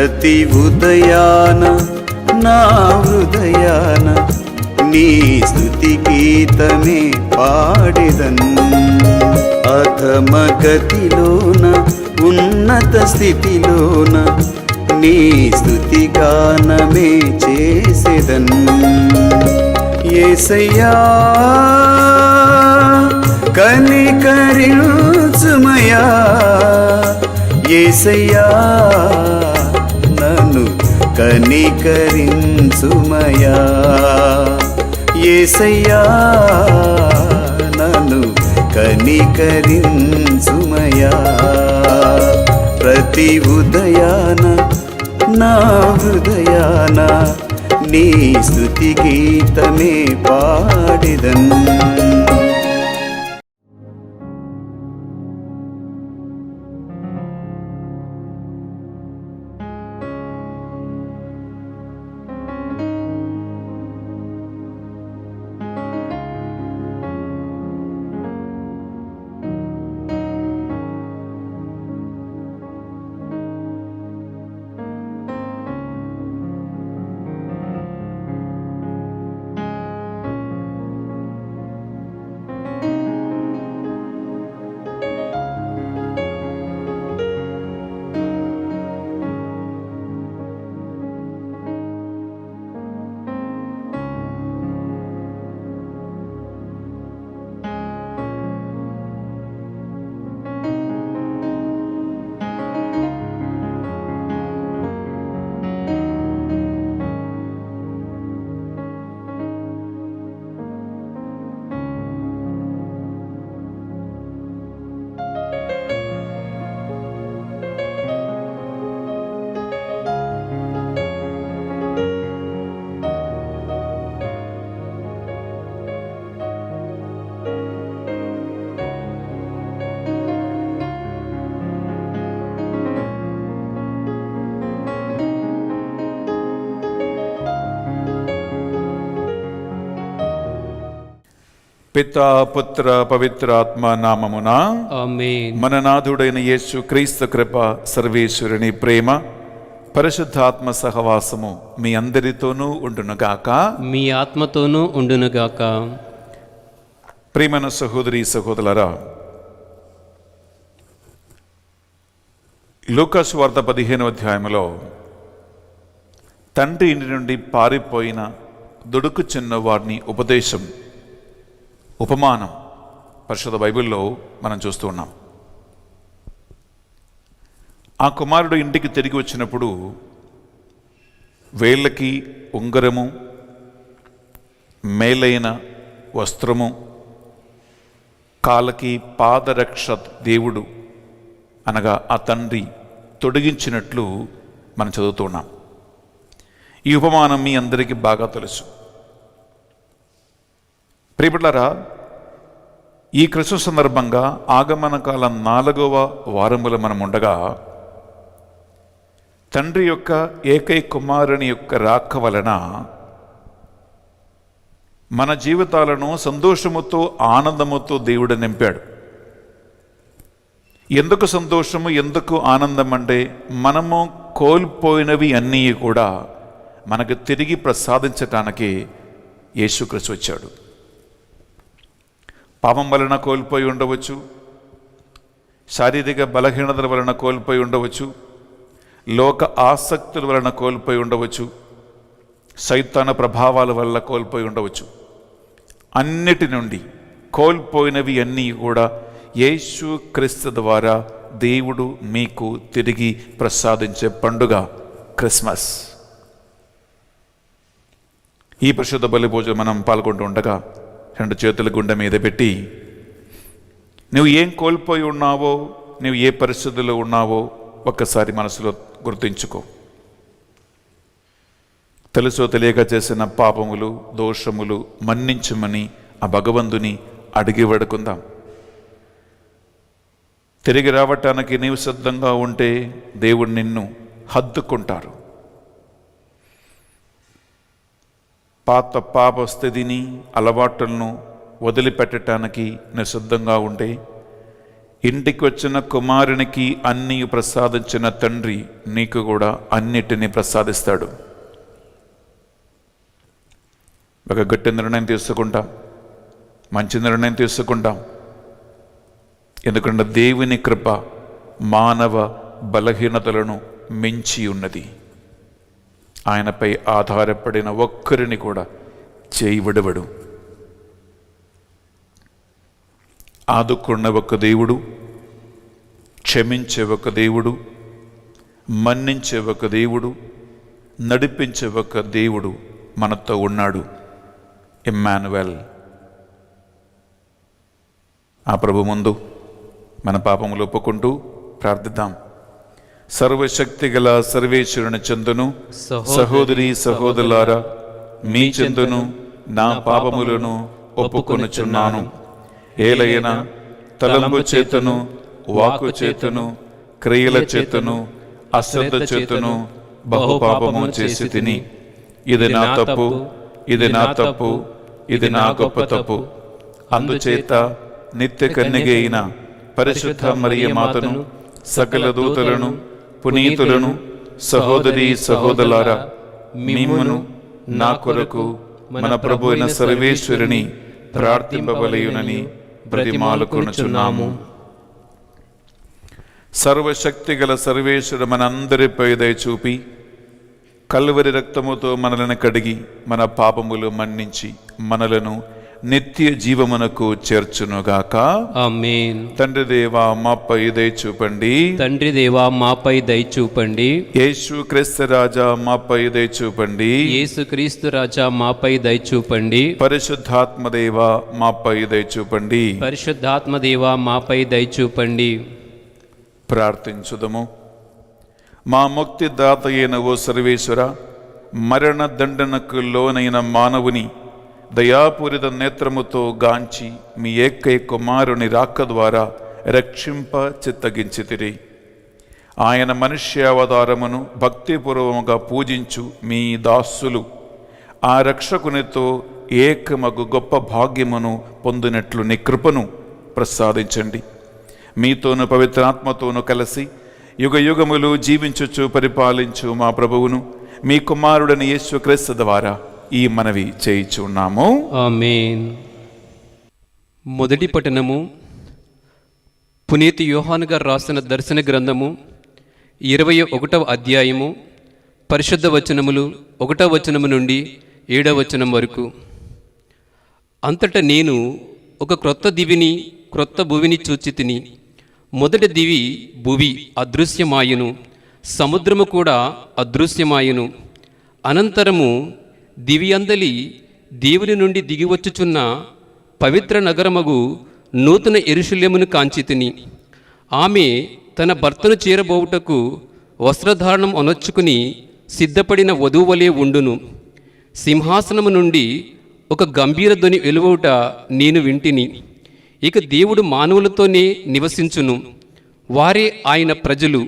ప్రతి ఉదయాన నా హృదయాన నీ స్తుతి గీతమే పాడెదన్. అధమ గతిలోన ఉన్నత స్థితిలోన నీ స్తుతి గానమే చేసెదన్. యేసయ్యా కనికరించుమయా, యేసయ్యా నన్ను కనికరించుమయా, యేసయ్యా నన్ను కనికరించుమయా. ప్రతి ఉదయాన నా హృదయాన నీ స్తుతి గీతమే పాడెదన్. పితా పుత్ర పవిత్రాత్మ నామమున ఆమేన్. మన నాథుడైన యేసు క్రీస్తు కృప, సర్వేశ్వరుని ప్రేమ, పరిశుద్ధాత్మ సహవాసము మీ అందరితోనూ ఉండునుగాక. మీ ఆత్మతోనూ ఉండునుగాక. ప్రియమైన సహోదరి సహోదరులారా, లూకాసు వార్త 15వ అధ్యాయంలో తండ్రి ఇంటి నుండి పారిపోయిన దుడుకు చిన్నవాడిని ఉపదేశం, ఉపమానం పరిశుద్ధ బైబిల్లో మనం చూస్తూ ఉన్నాం. ఆ కుమారుడు ఇంటికి తిరిగి వచ్చినప్పుడు వేళ్ళకి ఉంగరము, మేలైన వస్త్రము, కాళ్ళకి పాదరక్ష దేవుడు అనగా ఆ తండ్రి తొడిగించినట్లు మనం చదువుతూ ఉన్నాం. ఈ ఉపమానం మీ అందరికీ బాగా తెలుసు. ప్రియబిడ్డలారా, ఈ క్రిస్మస్ సందర్భంగా ఆగమన కాలం 4వ వారములో మనం ఉండగా తండ్రి యొక్క ఏకైక కుమారుని యొక్క రాక వలన మన జీవితాలను సంతోషముతో ఆనందముతో దేవుడు నింపాడు. ఎందుకు సంతోషము, ఎందుకు ఆనందం అంటే మనము కోల్పోయినవి అన్నీ కూడా మనకు తిరిగి ప్రసాదించటానికి యేసుక్రీస్తు వచ్చాడు. పాపం వలన కోల్పోయి ఉండవచ్చు, శారీరక బలహీనతల వలన కోల్పోయి ఉండవచ్చు, లోక ఆసక్తుల వలన కోల్పోయి ఉండవచ్చు, సైతాన ప్రభావాల వల్ల కోల్పోయి ఉండవచ్చు. అన్నిటి నుండి కోల్పోయినవి అన్నీ కూడా యేసు క్రీస్తు ద్వారా దేవుడు మీకు తిరిగి ప్రసాదించే పండుగ క్రిస్మస్. ఈ పరిశుద్ధ బలి భోజనం మనం పాల్గొంటూ ఉండగా 2 చేతుల గుండె మీద పెట్టి, నువ్వు ఏం కోల్పోయి ఉన్నావో, నువ్వు ఏ పరిస్థితుల్లో ఉన్నావో ఒక్కసారి మనసులో గుర్తించుకో. తెలుసో తెలియక చేసిన పాపములు, దోషములు మన్నించమని ఆ భగవంతుని అడిగి వేడుకుందాం. తిరిగి రావటానికి నీవు సిద్ధంగా ఉంటే దేవుడు నిన్ను హత్తుకుంటారు. పాత పాప స్థితిని, అలవాట్లను వదిలిపెట్టడానికి నువ్వు సిద్ధంగా ఉంటే ఇంటికి వచ్చిన కుమారునికి అన్నీ ప్రసాదించిన తండ్రి నీకు కూడా అన్నిటినీ ప్రసాదిస్తాడు. ఒక గట్టి నిర్ణయం తీసుకుంటాం, మంచి నిర్ణయం తీసుకుంటాం. ఎందుకంటే దేవుని కృప మానవ బలహీనతలను మించి ఉన్నది. ఆయనపై ఆధారపడిన ఒక్కరిని కూడా చేయి విడవడు. ఆదుకున్న ఒక దేవుడు, క్షమించే ఒక దేవుడు, మన్నించే ఒక దేవుడు, నడిపించే ఒక దేవుడు మనతో ఉన్నాడు. ఇమ్మానువేల్. ఆ ప్రభు ముందు మన పాపములు ఒప్పుకుంటూ ప్రార్థిద్దాం. సర్వశక్తి గల సర్వేశ్వరుని చెందును సహోదరి సహోదరులారా, మీ చెందును నా పాపములను ఒప్పుకొనుచున్నాను. ఏలైనా తలంపు చేతను, వాక్కు చేతను, క్రియల చేతను, అశ్రద్ధ చేతను బహుపాపము చేసి తిని, ఇది నా తప్పు, ఇది నా తప్పు, ఇది నా గొప్ప తప్పు. అందుచేత నిత్య కన్యక అయిన పరిశుద్ధ మరియ మాతను, సకల దూతలను, పునీతులను, సహోదరి సహోదరులారా, మిమ్మును నా కొరకు మన ప్రభు అయిన సర్వేశ్వరుని ప్రార్థింపవలయునని బ్రతిమాలుకొనుచున్నాము. సర్వశక్తి గల సర్వేశ్వరుడు మనందరిపై దయ చూపి కల్వరి రక్తముతో మనలను కడిగి మన పాపములు మన్నించి మనలను నిత్య జీవమునకు చేర్చునుగాక. ఆమేన్. తండ్రి దేవా మాపై దయ చూపండి. తండ్రి దేవా మాపై దయ చూపండి. యేసు క్రీస్తు రాజా మాపై దయ చూపండి. యేసుక్రీస్తు రాజా మాపై దయ చూపండి. పరిశుద్ధాత్మ దేవా మాపై దయ చూపండి. పరిశుద్ధాత్మ దేవా మాపై దయ చూపండి. ప్రార్థించుదము. మా ముక్తిదాత అయిన ఓ సర్వేశ్వర, మరణ దండనకు లోనైన మానవుని దయాపూరిత నేత్రముతో గాంచి మీ ఏకైక కుమారుని రాక ద్వారా రక్షింప చిత్తగించితిరి. ఆయన మనుష్యావతారమును భక్తిపూర్వముగా పూజించు మీ దాసులు ఆ రక్షకునితో ఏకమగు గొప్ప భాగ్యమును పొందినట్లు నీ కృపను ప్రసాదించండి. మీతోను పవిత్రాత్మతోను కలిసి యుగ యుగములు జీవించుచు పరిపాలించు మా ప్రభువును మీ కుమారుడని యేసుక్రీస్తు ద్వారా ఈ మనవి చేయుచున్నాము. ఆమేన్. మొదటి పఠనము పునీతి యోహాను గారు రాసిన దర్శన గ్రంథము 21వ అధ్యాయము పరిశుద్ధ వచనములు 1వ వచనము నుండి 7వ వచనం వరకు. అంతటా నేను ఒక క్రొత్త దివిని క్రొత్త భువిని చూచితిని. మొదటి దివి భువి అదృశ్యమాయును, సముద్రము కూడా అదృశ్యమాయును. అనంతరము దివి అందలి దేవుని నుండి దిగివచ్చుచున్న పవిత్ర నగరమగు నూతన యెరూషలేమును కాంచితిని. ఆమె తన భర్తను చేరబోవుటకు వస్త్రధారణం అనొచ్చుకుని సిద్ధపడిన వధువువలే ఉండును. సింహాసనము నుండి ఒక గంభీర ధ్వని వెలువవుట నేను వింటిని. ఇక దేవుడు మానవులతోనే నివసించును, వారే ఆయన ప్రజలు.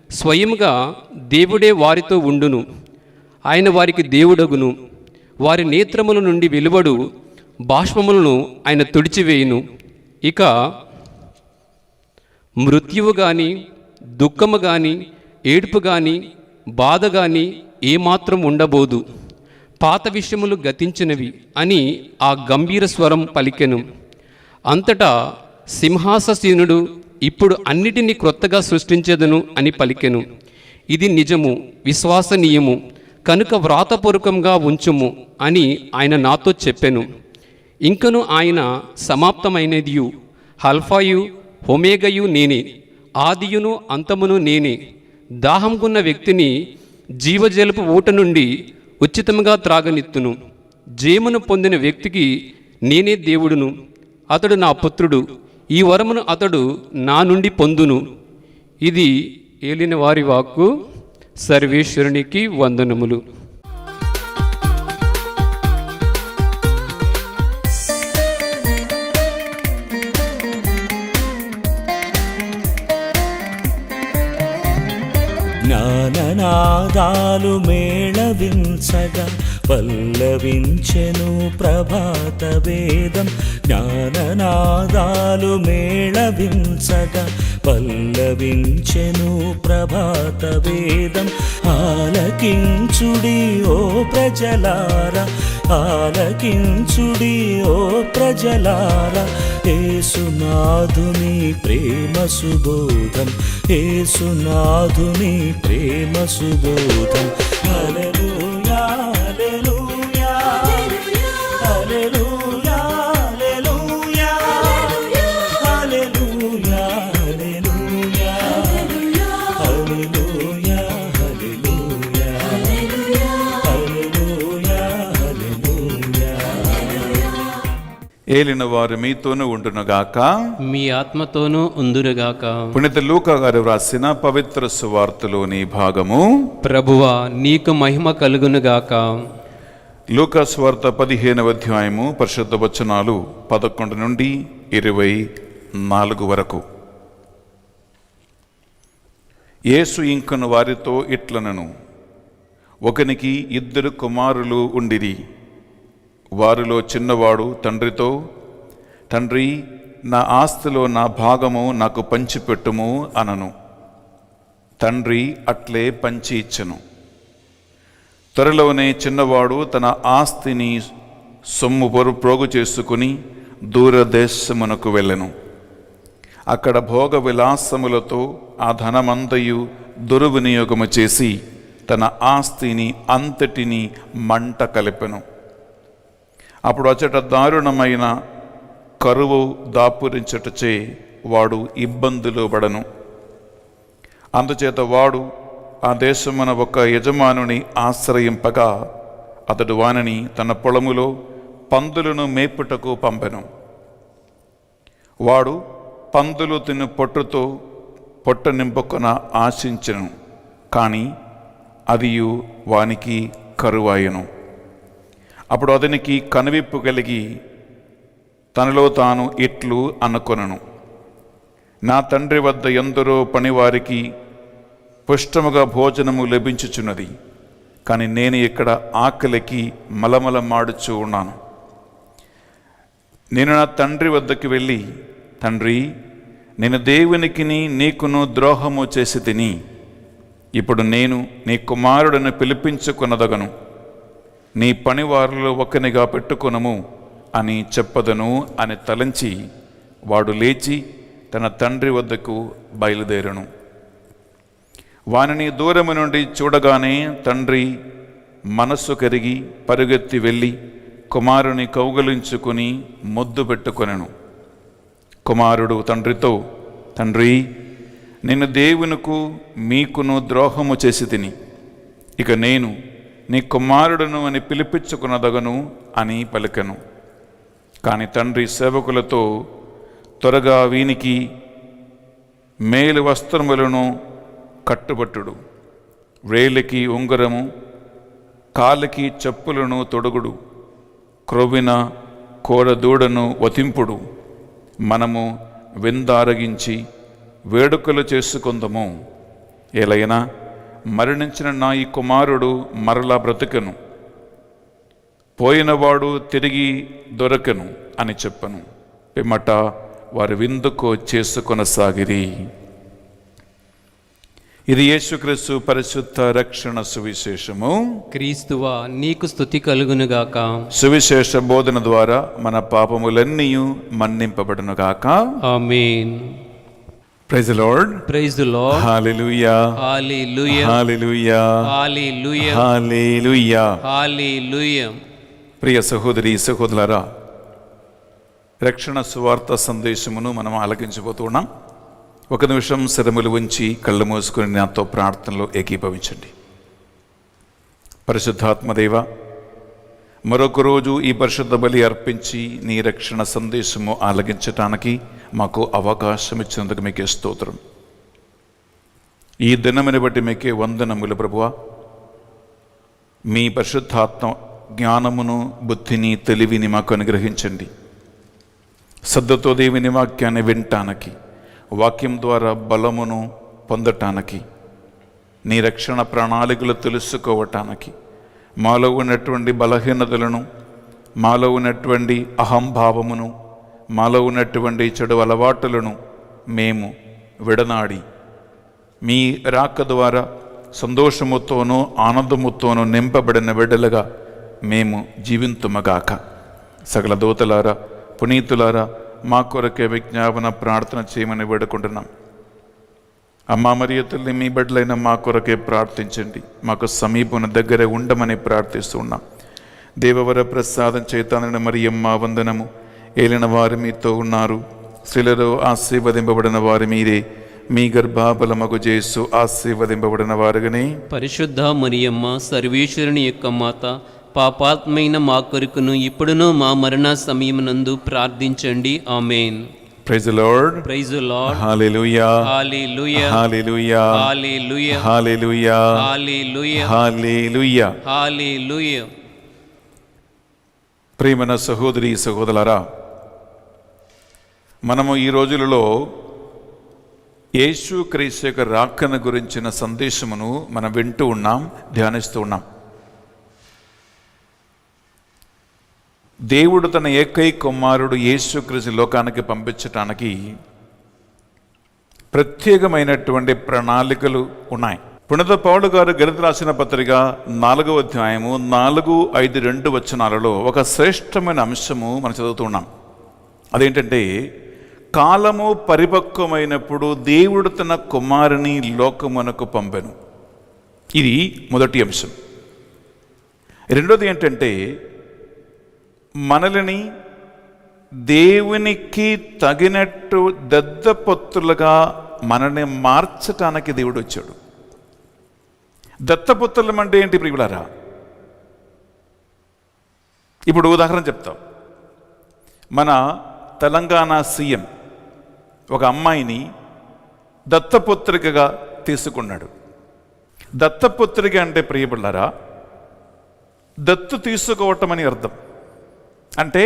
స్వయముగా దేవుడే వారితో ఉండును. ఆయన వారికి దేవుడగును. వారి నేత్రముల నుండి వెలువడు బాష్పములను ఆయన తుడిచివేయును. ఇక మృత్యువు గాని, దుఃఖము గాని, ఏడుపు గాని, బాధ గాని ఏమాత్రం ఉండబోదు. పాత విషయములు గతించినవి అని ఆ గంభీర స్వరం పలికెను. అంతటా సింహాసీనుడు ఇప్పుడు అన్నిటినీ క్రొత్తగా సృష్టించేదను అని పలికెను. ఇది నిజము, విశ్వసనీయము, కనుక వ్రాతపూర్వకంగా ఉంచుము అని ఆయన నాతో చెప్పెను. ఇంకను ఆయన సమాప్తమైనదియు, అల్ఫాయు ఒమేగయు నేనే, ఆదియును అంతమును నేనే. దాహంకున్న వ్యక్తిని జీవజలపు ఊట నుండి ఉచితంగా త్రాగనిత్తును. జేమును పొందిన వ్యక్తికి నేనే దేవుడును. అతడు నా పుత్రుడు. ఈ వరమును అతడు నా నుండి పొందును. ఇది ఏలిన వారి వాక్కు. సర్వేశ్వరునికి వందనములు. జ్ఞాననాదాలు మేళవించగా పల్లవించెను ప్రభాత వేదం, జ్ఞాననాదాలు మేళవించగా. పల్లవించెను ప్రభాత వేదం, ఆలకించుడి ఓ ప్రజలారా, ఆలకించుడి ఓ ప్రజలారా. యేసునాథుని ప్రేమ సుబోధం, యేసునాథుని ప్రేమ సుబోధం. హల్లెలూయా హల్లెలూయా హల్లెలూయా హల్లెలూయా హల్లెలూయా హల్లెలూయా హల్లెలూయా హల్లెలూయా హల్లెలూయా హల్లెలూయా. ఏలిన వారు మీతోనూ ఉండునుగాక. మీ ఆత్మతోనూ ఉందురుగాక. పునీత లూకా గారు వ్రాసిన పవిత్ర సువార్తలోని భాగము. ప్రభువా నీకు మహిమ కలుగునుగాక. లూకా సువార్త 15వ అధ్యాయము పరిశుద్ధ వచనాలు 11 నుండి 24 వరకు. యేసు ఇంకను వారితో ఇట్లనను, ఒకనికి 2 కుమారులు ఉండిరి. వారిలో చిన్నవాడు తండ్రితో, తండ్రి, నా ఆస్తిలో నా భాగము నాకు పంచిపెట్టుము అనను. తండ్రి అట్లే పంచి ఇచ్చెను. త్వరలోనే చిన్నవాడు తన ఆస్తిని సొమ్ము ప్రోగు చేసుకుని దూరదేశమునకు వెళ్ళెను. అక్కడ భోగ విలాసములతో ఆ ధనమంతయు దుర్వినియోగము చేసి తన ఆస్తిని అంతటిని మంట కలిపెను. అప్పుడు అచట దారుణమైన కరువు దాపురించటచే వాడు ఇబ్బందులు పడను. అందుచేత వాడు ఆ దేశమున ఒక యజమానుని ఆశ్రయింపగా అతడు వానిని తన పొలములో పందులను మేపుటకు పంపెను. వాడు పందులు తిను పొట్టుతో పొట్ట నింపుకొన ఆశించెను, కానీ అదియు వానికి కరువాయెను. అప్పుడు అతనికి కనువిప్పు కలిగి తనలో తాను ఇట్లు అనుకొనెను, నా తండ్రి వద్ద ఎందరో పనివారికి పుష్టముగా భోజనము లభించుచున్నది, కానీ నేను ఇక్కడ ఆకలికి మలమలమాడుచూ ఉన్నాను. నేను నా తండ్రి వద్దకు వెళ్ళి, తండ్రి, నేను దేవునికిని నీకును ద్రోహము చేసి తిని, ఇప్పుడు నేను నీ కుమారుడిని పిలిపించుకొనదగను, నీ పనివారిలో ఒకనిగా పెట్టుకొనము అని చెప్పదను అని తలంచి వాడు లేచి తన తండ్రి వద్దకు బయలుదేరను. వానిని దూరము నుండి చూడగానే తండ్రి మనస్సు కరిగి పరుగెత్తి వెళ్ళి కుమారుని కౌగలించుకుని ముద్దు పెట్టుకొనెను. కుమారుడు తండ్రితో, తండ్రి, నేను దేవునికు మీకును ద్రోహము చేసి తిని, ఇక నేను నీ కుమారుడును అని పిలిపించుకున్నదగను అని పలికెను. కాని తండ్రి సేవకులతో, త్వరగా వీనికి మేలు వస్త్రములను కట్టుబట్టుడు, వేలికి ఉంగరము, కాలికి చెప్పులను తొడుగుడు, క్రొవ్విన కోడదూడను వతింపుడు, మనము విందారగించి వేడుకలు చేసుకొందము. ఎలైనా మరణించిన నా ఈ కుమారుడు మరలా బ్రతుకెను, పోయినవాడు తిరిగి దొరకెను అని చెప్పను. పిమ్మట వారి విందుకు చేసుకొనసాగిరి. ఇది యేసుక్రీస్తు పరిశుద్ధ రక్షణ సువిశేషము. క్రీస్తువా నీకు స్తుతి కలుగునుగాక. సువిశేష బోధన ద్వారా మన పాపములన్నీ మన్నింపబడునుగాక. ఆమేన్. Praise the Lord. Praise the Lord. హల్లెలూయా. హల్లెలూయా. హల్లెలూయా. హల్లెలూయా. హల్లెలూయా. హల్లెలూయా. ప్రియ సహోదరి సహోదరులారా, రక్షణ సువార్త సందేశమును మనం ఆలకించబోతున్నాం. ఒక నిమిషం శరములు ఉంచి కళ్ళు మూసుకొని నాతో ప్రార్థనలో ఏకీభవించండి. పరిశుద్ధాత్మదేవ, మరొక రోజు ఈ పరిశుద్ధ బలి అర్పించి నీ రక్షణ సందేశము ఆలగించటానికి మాకు అవకాశం ఇచ్చినందుకు మీకే స్తోత్రం. ఈ దినముని బట్టి మీకే వందనములు ప్రభువా. మీ పరిశుద్ధాత్మ జ్ఞానమును, బుద్ధిని, తెలివిని మాకు అనుగ్రహించండి. శ్రద్ధతో దేవుని వాక్యాన్ని వినటానికి, వాక్యం ద్వారా బలమును పొందటానికి, నీ రక్షణ ప్రణాళికలు తెలుసుకోవటానికి మాలో ఉన్నటువంటి బలహీనతలను, మాలో ఉన్నటువంటి అహంభావమును, మాలో ఉన్నటువంటి చెడు అలవాటులను మేము విడనాడి మీ రాక ద్వారా సంతోషముతోనూ ఆనందముతోనూ నింపబడిన బిడ్డలుగా మేము జీవింతుమగాక. సకల దూతలారా, పునీతులారా, మా కొరకే విజ్ఞాపన ప్రార్థన చేయమని వేడుకుంటున్నాం. అమ్మా మరియ తల్లి, మీ బిడ్డలైన మా కొరకే ప్రార్థించండి. మాకు సమీపన దగ్గర ఉండమని ప్రార్థిస్తున్నాం. దేవవర ప్రసాదం చేతానని మరియమ్మ వందనము. ఏలిన వారు మీతో ఉన్నారు, స్త్రీలలో ఆశీర్వదింపబడిన వారు మీరే. మీ గర్భఫలమగు యేసు ఆశీర్వదింపబడిన వారుగానే. పరిశుద్ధ మరియమ్మ సర్వేశ్వరుని యొక్క మాత, పాపాత్మైన మా కొరకును ఇప్పుడును మా మరణ సమయమునందు ప్రార్థించండి. ఆమేన్. Praise the Lord. Praise the Lord. హల్లెలూయా. హల్లెలూయా. హల్లెలూయా. హల్లెలూయా. హల్లెలూయా. హల్లెలూయా. హల్లెలూయా. హల్లెలూయా. ప్రియమైన సహోదరి సహోదరులారా, మనము ఈ రోజులలో యేసుక్రీస్తు యొక్క రాకన గురించిన సందేశమును మనం వింటూ ఉన్నాం, ధ్యానిస్తూ ఉన్నాం. దేవుడు తన ఏకైక కుమారుడు యేసుక్రీస్తు లోకానికి పంపించటానికి ప్రత్యేకమైనటువంటి ప్రణాళికలు ఉన్నాయి. పునీత పౌలు గారు గలతీయులకు రాసిన పత్రిక 4వ అధ్యాయము 4, 5, 2 వచనాలలో ఒక శ్రేష్టమైన అంశము మనం చదువుతున్నాం. అదేంటంటే, కాలము పరిపక్వమైనప్పుడు దేవుడు తన కుమారుని లోకమునకు పంపెను. ఇది మొదటి అంశం. రెండోది ఏంటంటే, మనల్ని దేవునికి తగినట్టు దత్తపుత్రులుగా మనల్ని మార్చటానికి దేవుడు వచ్చాడు. దత్తపుత్రులం అంటే ఏంటి ప్రియులారా? ఇప్పుడు ఉదాహరణ చెప్తాం. మన తెలంగాణ సీఎం ఒక అమ్మాయిని దత్తపుత్రికగా తీసుకున్నాడు. దత్తపుత్రిక అంటే ప్రియబిళ్ళారా, దత్తు తీసుకోవటం అని అర్థం. అంటే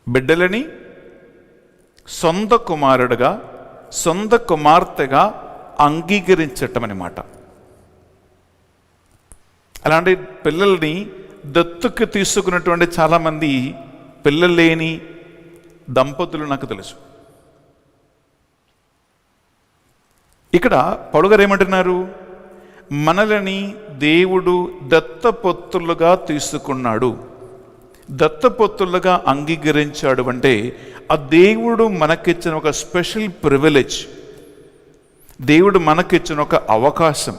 బిడ్డలని సొంత కుమారుడుగా, సొంత కుమార్తెగా అంగీకరించటం అన్నమాట. అలాంటి పిల్లల్ని దత్తుకు తీసుకున్నటువంటి చాలామంది పిల్లలు లేని దంపతులు నాకు తెలుసు. ఇక్కడ పౌలు గారు ఏమంటున్నారు? మనల్ని దేవుడు దత్తపుత్రులుగా తీసుకున్నాడు, దత్తపుత్రులుగా అంగీకరించాడు. అంటే ఆ దేవుడు మనకిచ్చిన ఒక స్పెషల్ ప్రివిలేజ్, దేవుడు మనకిచ్చిన ఒక అవకాశం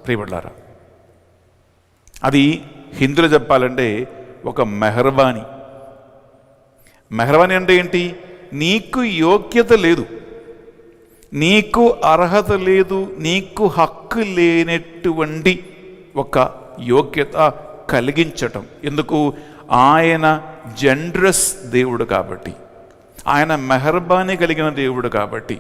ప్రియబడ్డారా. అది హిందీలో చెప్పాలంటే ఒక మెహర్బానీ. మెహర్బానీ అంటే ఏంటి? నీకు యోగ్యత లేదు, నీకు అర్హత లేదు, నీకు హక్కు లేనటువంటి ఒక యోగ్యత కలిగించటం. ఎందుకు? ఆయన జనరస్ దేవుడు కాబట్టి, ఆయన మెహర్బానీ కలిగిన దేవుడు కాబట్టి,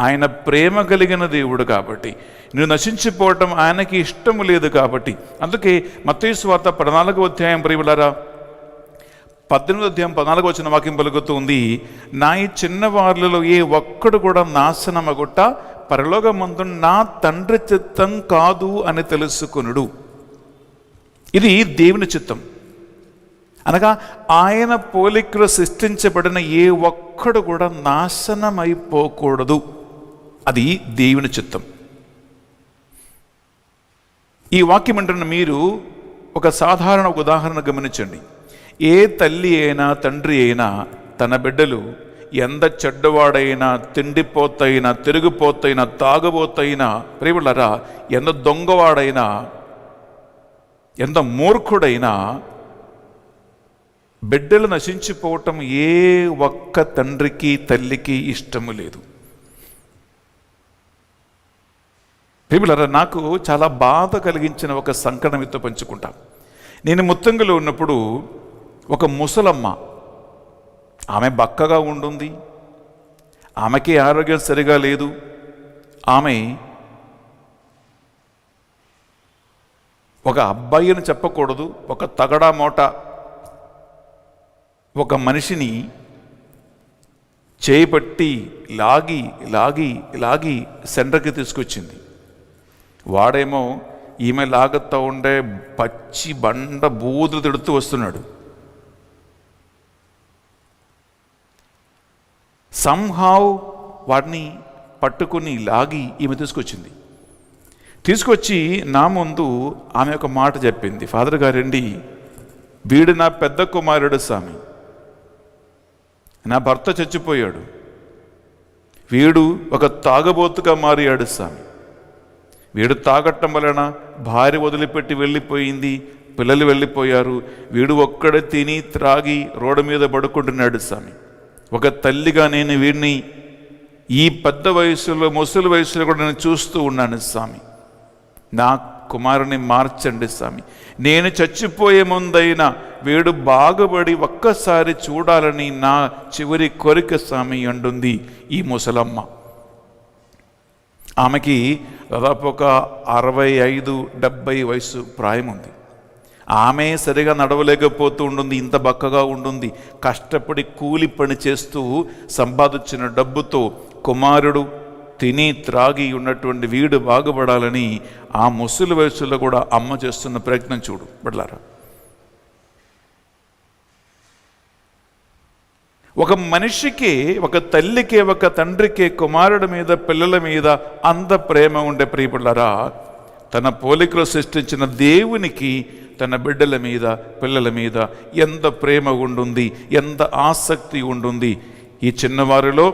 ఆయన ప్రేమ కలిగిన దేవుడు కాబట్టి, నువ్వు నశించిపోవటం ఆయనకి ఇష్టము లేదు కాబట్టి. అందుకే మత్తయి సువార్త 14వ అధ్యాయం ప్రియులారా 18వ అధ్యాయం 14వ వచనం వాక్యం పలుకుతూ ఉంది, నా ఈ చిన్నవాళ్ళలో ఏ ఒక్కడు కూడా నాశనమగుట పరలోకమందు నా తండ్రి చిత్తం కాదు అని తెలుసుకొనుడు. ఇది దేవుని చిత్తం. అనగా ఆయన పోలికలో సృష్టించబడిన ఏ ఒక్కడు కూడా నాశనమైపోకూడదు. అది దేవుని చిత్తం. ఈ వాక్యం అంటున్న మీరు ఒక సాధారణ ఉదాహరణ గమనించండి. ఏ తల్లి అయినా తండ్రి అయినా తన బిడ్డలు ఎంత చెడ్డవాడైనా, తిండిపోతైనా, తిరుగుపోతైనా, తాగబోతైనా, ప్రేమలరా ఎంత దొంగవాడైనా, ఎంత మూర్ఖుడైనా, బిడ్డలు నశించిపోవటం ఏ ఒక్క తండ్రికి తల్లికి ఇష్టము లేదు. ప్రియులారా, నాకు చాలా బాధ కలిగించిన ఒక సంఘటన మీతో పంచుకుంటా. నేను ముత్తంగిలో ఉన్నప్పుడు ఒక ముసలమ్మ, ఆమె బక్కగా ఉంటుంది, ఆమెకి ఆరోగ్యం సరిగా లేదు. ఆమె ఒక అబ్బాయి అని చెప్పకూడదు, ఒక తగడా మోట ఒక మనిషిని చేపట్టి లాగి లాగి లాగి సెంటర్కి తీసుకొచ్చింది. వాడేమో ఈమె లాగుతూ ఉండే పచ్చి బండ బూదులు తిడుతూ వస్తున్నాడు. సంహావ్ వాడిని పట్టుకుని లాగి ఈమె తీసుకొచ్చి నా ముందు ఆమె ఒక మాట చెప్పింది, ఫాదర్ గారండి, వీడు నా పెద్ద కుమారుడు స్వామి, నా భర్త చచ్చిపోయాడు, వీడు ఒక తాగబోతుగా మారాడు స్వామి, వీడు తాగటం వలన భార్య వదిలిపెట్టి వెళ్ళిపోయింది, పిల్లలు వెళ్ళిపోయారు, వీడు ఒక్కడే తిని త్రాగి రోడ్డు మీద పడుకుంటున్నాడు స్వామి. ఒక తల్లిగా నేను వీడిని ఈ పెద్ద వయసులో ముసలి వయసులో కూడా నేను చూస్తూ ఉన్నాను స్వామి. నా కుమారుని మార్చండి స్వామి, నేను చచ్చిపోయే ముందైనా వీడు బాగుపడి ఒక్కసారి చూడాలని నా చివరి కోరిక స్వామి అంటుంది ఈ ముసలమ్మ. ఆమెకి దాదాపు ఒక 65-70 వయసు ప్రాయం ఉంది. ఆమె సరిగా నడవలేకపోతూ ఉంటుంది, ఇంత బక్కగా ఉంటుంది. కష్టపడి కూలి పని చేస్తూ సంపాదించిన డబ్బుతో కుమారుడు తిని త్రాగి ఉన్నటువంటి వీడు బాగుపడాలని ఆ ముసలి వయసులో కూడా అమ్మ చేస్తున్న ప్రయత్నం చూడు బిడ్డలారా. ఒక మనిషికి, ఒక తల్లికి, ఒక తండ్రికి కుమారుడి మీద పిల్లల మీద అంత ప్రేమ ఉండే ప్రియబిడ్డలారా, తన పోలికలో సృష్టించిన దేవునికి తన బిడ్డల మీద పిల్లల మీద ఎంత ప్రేమ ఉంటుంది, ఎంత ఆసక్తి ఉంటుంది. ఈ చిన్నవారిలో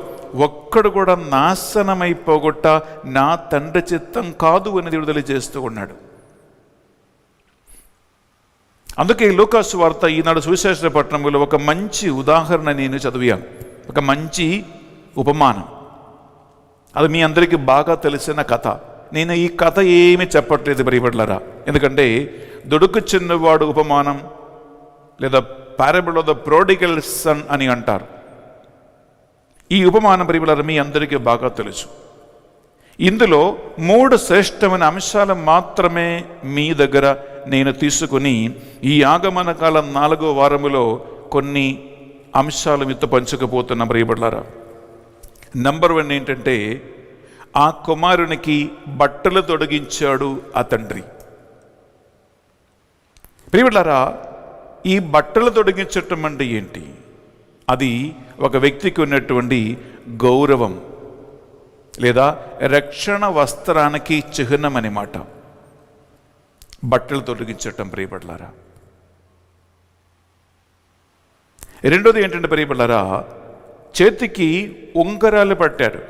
ఒక్కడు కూడా నాశనమైపోగొట్ట నా తండ్రి చిత్తం కాదు అనేది విడుదల చేస్తూ ఉన్నాడు. అందుకే లూకాసు వార్త ఈనాడు సువిశేష పట్టణంలో ఒక మంచి ఉదాహరణ నేను చదివాను, ఒక మంచి ఉపమానం. అది మీ అందరికీ బాగా తెలిసిన కథ. నేను ఈ కథ ఏమీ చెప్పట్లేదు ప్రియబిడ్డలారా, ఎందుకంటే దుడుకు చిన్నవాడు ఉపమానం లేదా పారబుల్ ఆఫ్ ద ప్రోడిగల్ సన్ అని అంటారు. ఈ ఉపమానం ప్రియబిడ్డలారా మీ అందరికీ బాగా తెలుసు. ఇందులో 3 శ్రేష్టమైన అంశాలు మాత్రమే మీ దగ్గర నేను తీసుకుని ఈ ఆగమన కాలం 4వ వారములో కొన్ని అంశాలు మీతో పంచకపోతున్నా ప్రియబిడ్డలారా. నంబర్ 1 ఏంటంటే, ఆ కుమారునికి బట్టలు తొడిగించాడు ఆ తండ్రి. ప్రియబిడ్డలారా, ఈ బట్టలు తొడిగించటం అంటే ఏంటి? అది ఒక వ్యక్తికి ఉన్నటువంటి గౌరవం లేదా రక్షణ వస్త్రానికి చిహ్నం అన్నమాట. బట్టలు తొలగించటం ప్రియబిడ్డలారా. రెండోది ఏంటంటే ప్రియబిడ్డలారా, చేతికి ఉంగరాలు పట్టాడు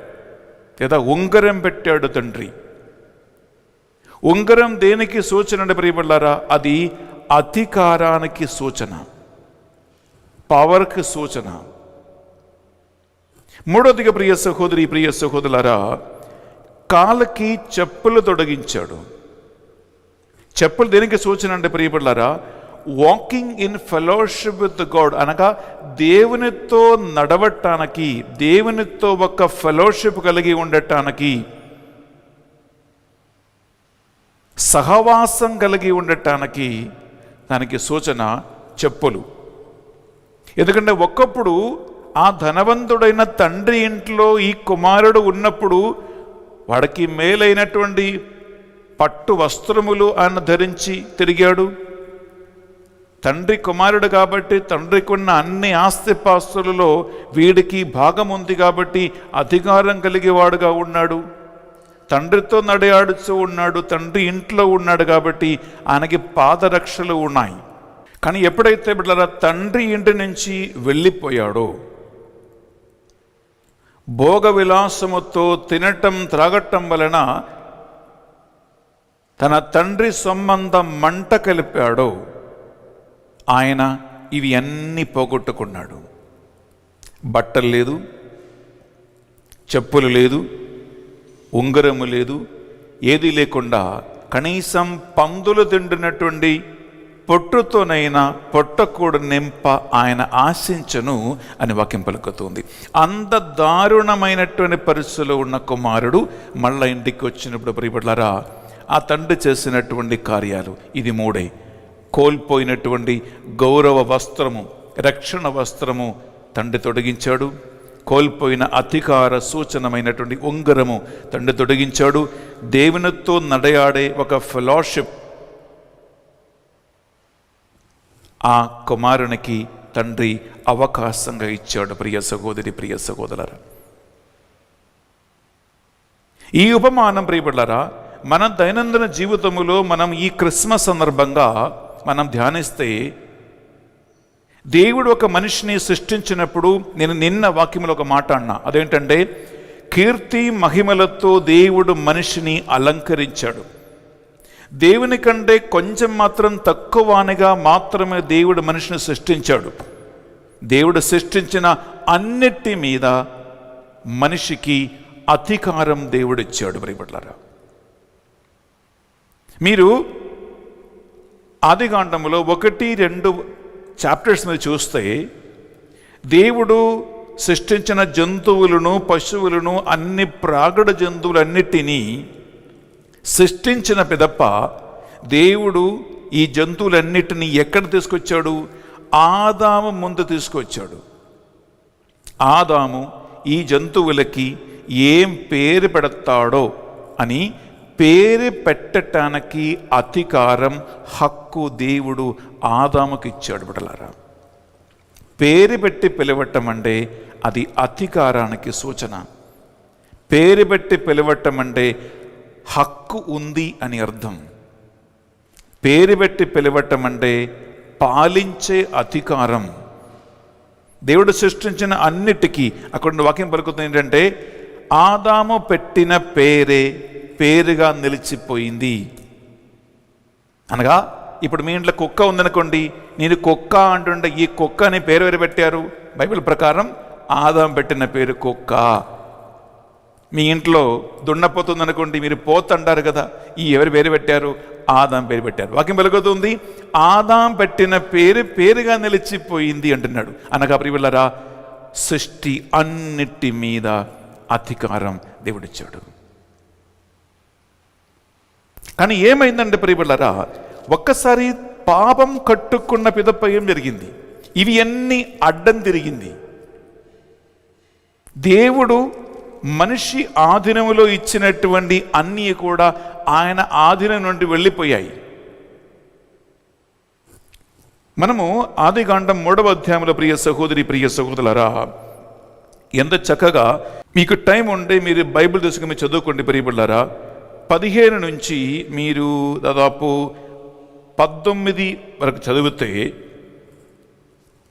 లేదా ఉంగరం పెట్టాడు తండ్రి. ఉంగరం దేనికి సూచన అంటే ప్రియబిడ్డలారా, అది అధికారానికి సూచన, పవర్కి సూచన. మూడోదిగా ప్రియ సహోదరి ప్రియ సహోదరులారా, కాళ్ళకి చెప్పులు తొడిగించాడు. చెప్పులు దేనికి సూచన అంటే ప్రియబిడ్డలారా, walking in fellowship with God, అనగా దేవునితో నడవటానికి, దేవునితో ఒక ఫెలోషిప్ కలిగి ఉండటానికి, సహవాసం కలిగి ఉండటానికి దానికి సూచన చెప్పులు. ఎందుకంటే ఒకప్పుడు ఆ ధనవంతుడైన తండ్రి ఇంట్లో ఈ కుమారుడు ఉన్నప్పుడు వాడికి మేలైనటువంటి పట్టు వస్త్రములు ఆయన ధరించి తిరిగాడు. తండ్రి కుమారుడు కాబట్టి తండ్రికి ఉన్న అన్ని ఆస్తిపాస్తులలో వీడికి భాగం ఉంది కాబట్టి అధికారం కలిగేవాడుగా ఉన్నాడు. తండ్రితో నడయాడుతూ ఉన్నాడు, తండ్రి ఇంట్లో ఉన్నాడు కాబట్టి ఆయనకి పాదరక్షలు ఉన్నాయి. కానీ ఎప్పుడైతే బిడ్డలారా తండ్రి ఇంటి నుంచి వెళ్ళిపోయాడో, భోగ విలాసముతో తినటం త్రాగటం వలన తన తండ్రి సంబంధం మంట కలిపాడో, ఆయన ఇవి అన్నీ పోగొట్టుకున్నాడు. బట్టలు లేదు, చెప్పులు లేదు, ఉంగరము లేదు, ఏది లేకుండా కనీసం పందులు తింటున్నటువంటి పొట్టుతోనైనా పొట్టకూడు నింప ఆయన ఆశించను అని వాక్యం పలుకుతుంది. అంత దారుణమైనటువంటి పరిస్థితిలో ఉన్న కుమారుడు మళ్ళా ఇంటికి వచ్చినప్పుడు ప్రియబిడ్డలారా, ఆ తండ్రి చేసినటువంటి కార్యాలు ఇది 3. కోల్పోయినటువంటి గౌరవ వస్త్రము, రక్షణ వస్త్రము తండ్రి తొడిగించాడు. కోల్పోయిన అధికార సూచనమైనటువంటి ఉంగరము తండ్రి తొడిగించాడు. దేవునితో నడయాడే ఒక ఫెలోషిప్ ఆ కుమారునికి తండ్రి అవకాశంగా ఇచ్చాడు. ప్రియ సహోదరి, ప్రియ సహోదరులారా, ఈ ఉపమానం ప్రియబిడ్డలారా మన దైనందిన జీవితములో మనం ఈ క్రిస్మస్ సందర్భంగా మనం ధ్యానిస్తే, దేవుడు ఒక మనిషిని సృష్టించినప్పుడు నేను నిన్న వాక్యంలో ఒక మాట అన్నా, అదేంటంటే కీర్తి మహిమలతో దేవుడు మనిషిని అలంకరించాడు. దేవుని కంటే కొంచెం మాత్రం తక్కువనిగా మాత్రమే దేవుడు మనిషిని సృష్టించాడు. దేవుడు సృష్టించిన అన్నిటి మీద మనిషికి అధికారం దేవుడిచ్చాడు. ప్రియబిడ్డలారా, మీరు ఆదికాండములో 1-2 చాప్టర్స్ మీద చూస్తే దేవుడు సృష్టించిన జంతువులను, పశువులను, అన్ని ప్రాగడ జంతువులన్నిటినీ సృష్టించిన పిదప్ప దేవుడు ఈ జంతువులన్నిటినీ ఎక్కడ తీసుకొచ్చాడు? ఆదాము ముందు తీసుకొచ్చాడు. ఆదాము ఈ జంతువులకి ఏం పేరు పెడతాడో అని పేరు పెట్టడానికి అధికారం, హక్కు దేవుడు ఆదాముకి ఇచ్చాడు. బిడ్డలారా, పేరు పెట్టి పిలవటం అంటే అది అధికారానికి సూచన. పేరు పెట్టి పిలవటం అంటే హక్కు ఉంది అని అర్థం. పేరు పెట్టి పిలవటం అంటే పాలించే అధికారం. దేవుడు సృష్టించిన అన్నిటికీ అక్కడ వాక్యం పలుకుతుంది ఏంటంటే, ఆదాము పెట్టిన పేరే పేరుగా నిలిచిపోయింది. అనగా ఇప్పుడు మీ ఇంట్లో కుక్క ఉందనుకోండి, నేను కుక్క అంటుంటే ఈ కుక్క అని పేరు ఎవరు పెట్టారు? బైబిల్ ప్రకారం ఆదాము పెట్టిన పేరు కుక్క. మీ ఇంట్లో దున్నపోతుందనుకోండి, మీరు పోత్ అంటారు కదా, ఈ ఎవరి పేరు పెట్టారు? ఆదాం పేరు పెట్టారు. వాక్యం వెలుగుతుంది, ఆదాం పెట్టిన పేరు పేరుగా నిలిచిపోయింది అంటున్నాడు. అనగా ప్రియబిడ్డలారా, సృష్టి అన్నిటి మీద అధికారం దేవుడిచ్చాడు. కానీ ఏమైందంటే ప్రియబిడ్డలారా, ఒక్కసారి పాపం కట్టుకున్న పిదప ఏం జరిగింది? ఇవి అన్ని అడ్డం తిరిగింది. దేవుడు మనిషి ఆధీనంలో ఇచ్చినటువంటి అన్నీ కూడా ఆయన ఆధీనం నుండి వెళ్ళిపోయాయి. మనము ఆదికాండం 3వ అధ్యాయంలో ప్రియ సహోదరి, ప్రియ సహోదరులారా, ఎంత చక్కగా మీకు టైం ఉంటే మీరు బైబిల్ తీసుకుని చదువుకోండి. ప్రియబిడ్డలారా, 15 నుంచి మీరు దాదాపు 19 వరకు చదివితే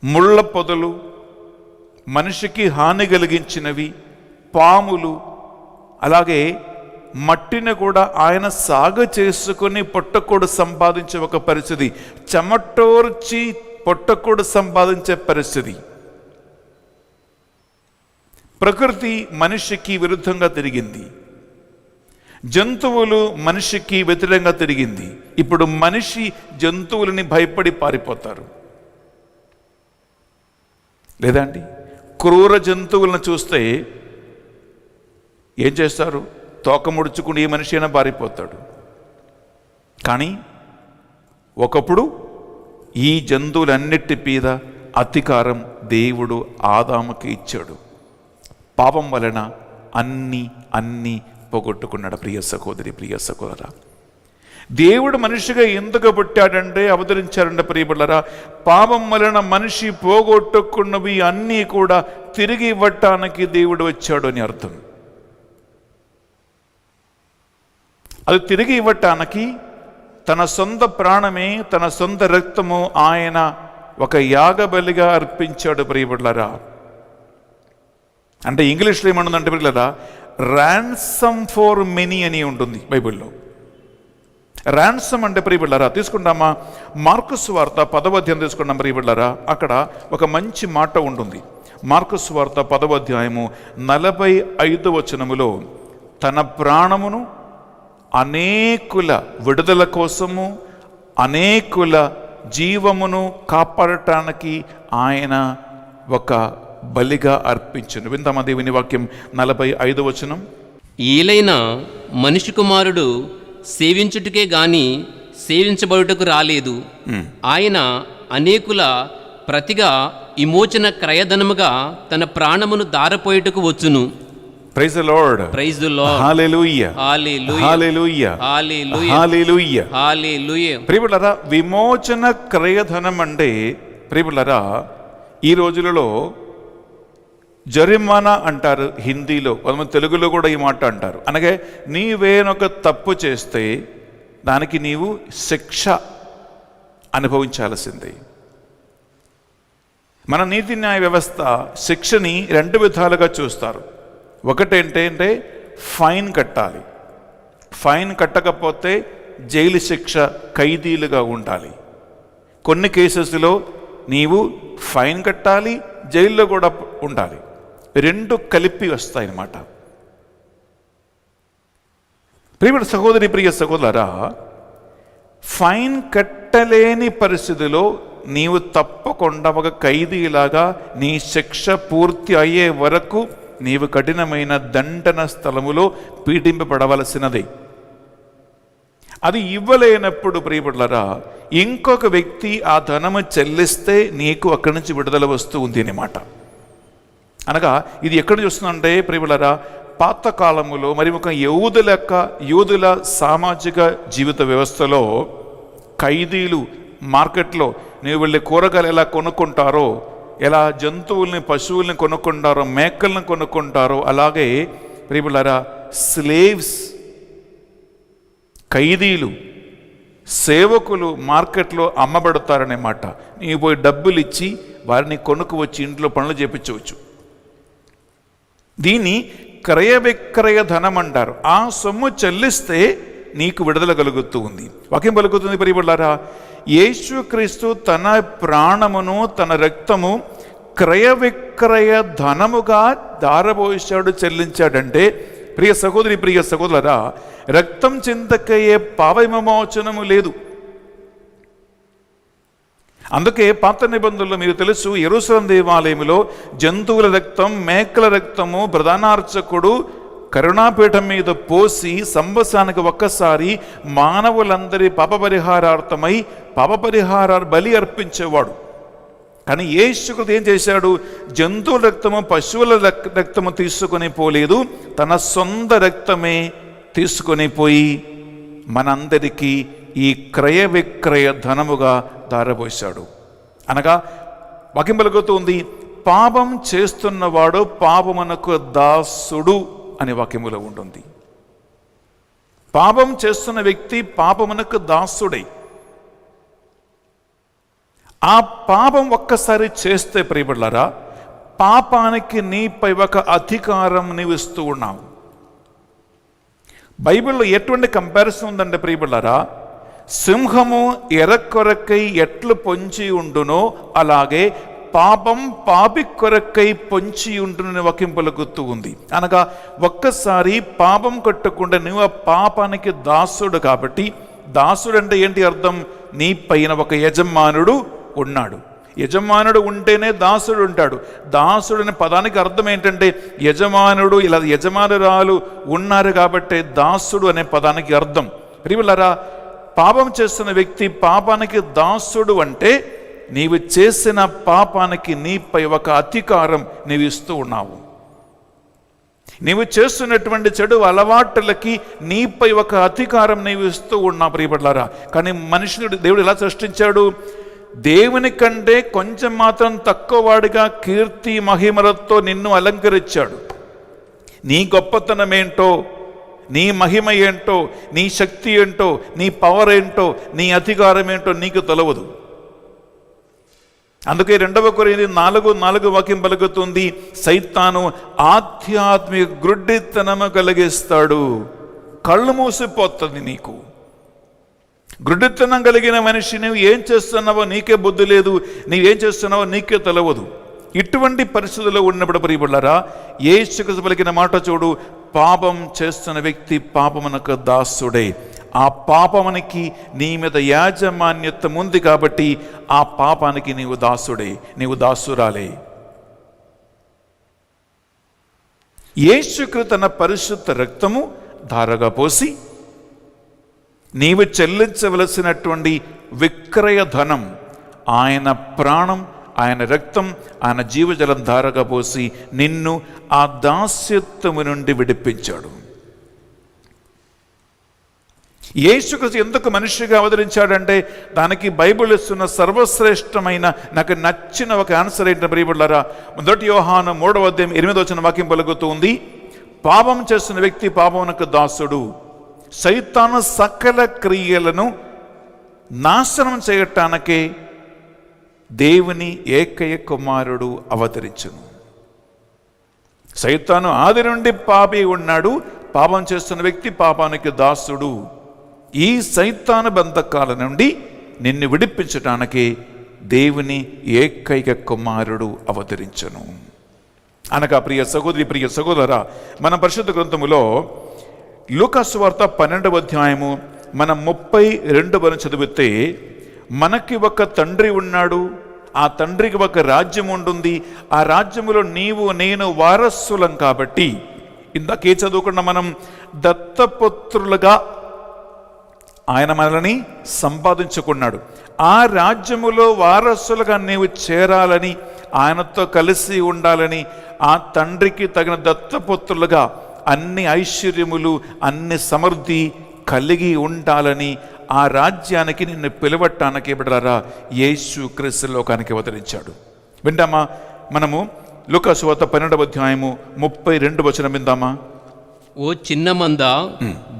ముళ్ళ పొదలు, మనిషికి హాని కలిగించినవి, పాములు, అలాగే మట్టిని కూడా ఆయన సాగు చేసుకుని పొట్టకూడు సంపాదించే ఒక పరిస్థితి, చెమటోర్చి పొట్టకూడు సంపాదించే పరిస్థితి. ప్రకృతి మనిషికి విరుద్ధంగా తిరిగింది, జంతువులు మనిషికి వ్యతిరేకంగా తిరిగింది. ఇప్పుడు మనిషి జంతువులని భయపడి పారిపోతారు. లేదండి, క్రూర జంతువులను చూస్తే ఏం చేస్తారు? తోక ముడుచుకుని ఏ మనిషి అయినా పారిపోతాడు. కానీ ఒకప్పుడు ఈ జంతువులన్నిటి మీద అధికారం దేవుడు ఆదాముకి ఇచ్చాడు. పాపం వలన అన్నీ పోగొట్టుకున్నాడు. ప్రియ సహోదరి, ప్రియ సహోదరా, దేవుడు మనిషిగా ఎందుకు పుట్టాడంటే, అవతరించారంటే ప్రియబిడ్డలారా, పాపం వలన మనిషి పోగొట్టుకున్నవి అన్నీ కూడా తిరిగి ఇవ్వటానికి దేవుడు వచ్చాడు అని అర్థం. అది తిరిగి ఇవ్వటానికి తన సొంత ప్రాణమే, తన సొంత రక్తము ఆయన ఒక యాగబలిగా అర్పించాడు. ప్రియబిడ్డలారా, అంటే ఇంగ్లీష్లో ఏమనుందంటే ప్రియబిడ్డలారా, ర్యాన్సమ్ ఫర్ మెనీ అని ఉంటుంది బైబిల్లో. ర్యాన్సమ్ అంటే ప్రియబిడ్డలారా, తీసుకుంటామా? మార్కు సువార్త 10వ అధ్యాయం తీసుకున్నాం ప్రియబిడ్డలారా. అక్కడ ఒక మంచి మాట ఉంటుంది. మార్కు సువార్త 10వ అధ్యాయము 45వ వచనములో, తన ప్రాణమును అనేకుల విడుదల కోసము, అనేకుల జీవమును కాపాడటానికి ఆయన ఒక బలిగా అర్పించను. విందామా దేవుని వాక్యం 45వ వచనం. ఏలైనా మనిషి కుమారుడు సేవించుటకే గాని సేవించబడుటకు రాలేదు, ఆయన అనేకుల ప్రతిగా విమోచన క్రయధనముగా తన ప్రాణమును దారపోయేటకు వచ్చును. Praise the Lord. Praise the Lord. హల్లెలూయా. హల్లెలూయా. హల్లెలూయా. హల్లెలూయా. హల్లెలూయా. హల్లెలూయా. ప్రియములారా, విమోచన క్రయధనం అంటే ప్రియములారా ఈ రోజులలో జరిమానా అంటారు హిందీలో, కొంతమంది తెలుగులో కూడా ఈ మాట అంటారు. అనగా నీవేనొక తప్పు చేస్తే దానికి నీవు శిక్ష అనుభవించాల్సిందే. మన నీతి న్యాయ వ్యవస్థ శిక్షని 2 విధాలుగా చూస్తారు. ఒకటేంటంటే ఫైన్ కట్టాలి, ఫైన్ కట్టకపోతే జైలు శిక్ష, ఖైదీలుగా ఉండాలి. కొన్ని కేసెస్లో నీవు ఫైన్ కట్టాలి, జైల్లో కూడా ఉండాలి. 2 కలిపి వస్తాయన్నమాట. ప్రియ సహోదరి, ప్రియ సహోదరా, ఫైన్ కట్టలేని పరిస్థితిలో నీవు తప్పకుండా ఒక ఖైదీలాగా నీ శిక్ష పూర్తి అయ్యే వరకు నీవు కఠినమైన దండన స్థలములో పీడింపబడవలసినది. అది ఇవ్వలేనప్పుడు ప్రియపడలరా ఇంకొక వ్యక్తి ఆ ధనము చెల్లిస్తే నీకు అక్కడి నుంచి విడుదల వస్తూ ఉంది అన్నమాట. అనగా ఇది ఎక్కడ చూస్తుందంటే ప్రియపడలరా పాతకాలములో మరి ఒక యూదుల సామాజిక జీవిత వ్యవస్థలో ఖైదీలు మార్కెట్లో నీవు వెళ్ళి కూరగాయలు ఎలా కొనుక్కుంటారో, ఎలా జంతువుల్ని పశువుల్ని కొనుక్కుంటారో, మేకలను కొనుక్కుంటారో, అలాగే ప్రియపడలరా స్లేవ్స్ ఖైదీలు సేవకులు మార్కెట్లో అమ్మబడతారనేమాట. నీవు పోయి డబ్బులు ఇచ్చి వారిని కొనుక్కు వచ్చి ఇంట్లో పనులు చేపించవచ్చు. దీన్ని క్రయ విక్రయ ధనం అంటారు. ఆ సొమ్ము చెల్లిస్తే నీకు విడుదల కలుగుతూ ఉంది. వాక్యం పలుకుతుంది ప్రియపడలారా, యేసుక్రీస్తు తన ప్రాణమును తన రక్తము క్రయ విక్రయ ధనముగా దారబోసాడు, చెల్లించాడంటే ప్రియ సహోదరి, ప్రియ సహోదరా, రక్తం చింతకయ్యే పాప విమోచనము లేదు. అందుకే పాత నిబంధనలో మీరు తెలుసు, యెరూషలేము దేవాలయంలో జంతువుల రక్తం, మేకల రక్తము ప్రధానార్చకుడు కరుణాపీఠం మీద పోసి సంవత్సరానికి ఒక్కసారి మానవులందరి పాపపరిహారార్థమై పాపపరిహార బలి అర్పించేవాడు. కానీ యేసుక్రీస్తు ఏం చేశాడు? జంతువుల రక్తము, పశువుల రక్తము తీసుకొని పోలేదు, తన సొంత రక్తమే తీసుకొని పోయి మనందరికీ ఈ క్రయ విక్రయ ధనముగా దారబోసాడు. అనగా వాక్యం పలుకుతుంది, పాపం చేస్తున్నవాడు పాపమునకు దాసుడు అనే వాక్యములో ఉంటుంది. పాపం చేస్తున్న వ్యక్తి పాపమునకు దాసుడై ఆ పాపం ఒక్కసారి చేస్తే ప్రియబడ్లారా పాపానికి నీపై ఒక అధికారం నీవు ఇస్తూ ఉన్నావు. బైబిల్లో ఎటువంటి కంపారిజన్ ఉందంటే ప్రియబడ్లారా, సింహము ఎరకొరకై ఎట్లు పొంచి ఉండునో అలాగే పాపం పాపి కొరకై పొంచి ఉండునని వాక్యం పలుకుతూ ఉంది. అనగా ఒక్కసారి పాపం కట్టకుండా నువ్వు ఆ పాపానికి దాసుడు. కాబట్టి దాసుడు అంటే ఏంటి అర్థం? నీ పైన ఒక యజమానుడు ఉన్నాడు. యజమానుడు ఉంటేనే దాసుడు ఉంటాడు. దాసుడు అనే పదానికి అర్థం ఏంటంటే యజమానుడు, ఇలా యజమానురాలు ఉన్నారు కాబట్టి దాసుడు అనే పదానికి అర్థం. ప్రియులారా, పాపం చేస్తున్న వ్యక్తి పాపానికి దాసుడు అంటే నీవు చేసిన పాపానికి నీపై ఒక అధికారం నీవు ఇస్తూ ఉన్నావు. నీవు చేస్తున్నటువంటి చెడు అలవాట్లకి నీపై ఒక అధికారం నీవు ఇస్తూ ఉన్నావు ప్రియపడ్లారా. కానీ మనుషుడు దేవుడు ఎలా సృష్టించాడు? దేవుని కంటే కొంచెం మాత్రం తక్కువ వాడిగా కీర్తి మహిమలతో నిన్ను అలంకరించాడు. నీ గొప్పతనం ఏంటో, నీ మహిమ ఏంటో, నీ శక్తి ఏంటో, నీ పవర్ ఏంటో, నీ అధికారం ఏంటో నీకు తెలవదు. అందుకే 2 కొరింథీ 4:4 వాక్యం పలుకుతుంది, సైతాను ఆధ్యాత్మిక గ్రుడ్డితనము కలిగిస్తాడు. కళ్ళు మూసిపోతుంది నీకు. గ్రుడ్డితనం కలిగిన మనిషి నువ్వు ఏం చేస్తున్నావో నీకే బుద్ధి లేదు, నీవేం చేస్తున్నావో నీకే తెలవదు. ఇటువంటి పరిస్థితుల్లో ఉన్నప్పుడు ప్రియబడ్లారా, యేసుక్రీస్తు పలికిన మాట చూడు, పాపం చేస్తున్న వ్యక్తి పాపమునకు దాసుడే. ఆ పాపమునికి నీ మీద యాజమాన్యత్వం ఉంది కాబట్టి ఆ పాపానికి నీవు దాసుడే, నీవు దాసురాలే. యేసుక్రీస్తు తన పరిశుద్ధ రక్తము ధారగా పోసి నీవు చెల్లించవలసినటువంటి విక్రయ ధనం, ఆయన ప్రాణం, ఆయన రక్తం, ఆయన జీవజలం ధారగా పోసి నిన్ను ఆ దాస్యత్వము నుండి విడిపించాడు. యేసుక్రీస్తు ఎందుకు మనిషిగా అవతరించాడంటే దానికి బైబిల్ ఇస్తున్న సర్వశ్రేష్టమైన నాకు నచ్చిన ఒక ఆన్సర్ ఏంటంటే ప్రియబిడ్డలారా, 1 యోహాను 3వ అధ్యాయం 8వ వచనం వాక్యం పలుకుతుంది, పాపం చేస్తున్న వ్యక్తి పాపమునకు దాసుడు, సైతాను సకల క్రియలను నాశనం చేయటానికే దేవుని ఏకైక కుమారుడు అవతరించును. సైతాను ఆది నుండి పాపి ఉన్నాడు, పాపం చేస్తున్న వ్యక్తి పాపానికి దాసుడు. ఈ సైతాను బంధకాల నుండి నిన్ను విడిపించటానికి దేవుని ఏకైక కుమారుడు అవతరించను అనగా ప్రియ సహోదరి, ప్రియ సహోదరా, మన పరిశుద్ధ గ్రంథములో లూకా సువార్త 12వ అధ్యాయము మనం 32వ చదివితే, మనకి ఒక తండ్రి ఉన్నాడు, ఆ తండ్రికి ఒక రాజ్యం ఉంటుంది, ఆ రాజ్యములో నీవు నేను వారసులం కాబట్టి, ఇందాకే చదువుకున్న మనం దత్తపుత్రులుగా ఆయన మనల్ని సంపాదించుకున్నాడు. ఆ రాజ్యములో వారసులుగా నీవు చేరాలని, ఆయనతో కలిసి ఉండాలని, ఆ తండ్రికి తగిన దత్తపుత్రులుగా అన్ని ఐశ్వర్యములు, అన్ని సమృద్ధి కలిగి ఉండాలని ఆ రాజ్యానికి నిన్ను పిలవటానికి బిడ్డలారా యేసు క్రీస్తు లోకానికి అవతరించాడు. వింటామా? మనము లూకా సువార్త 12వ అధ్యాయము 32వ వచనం విందామా? ఓ చిన్న మంద,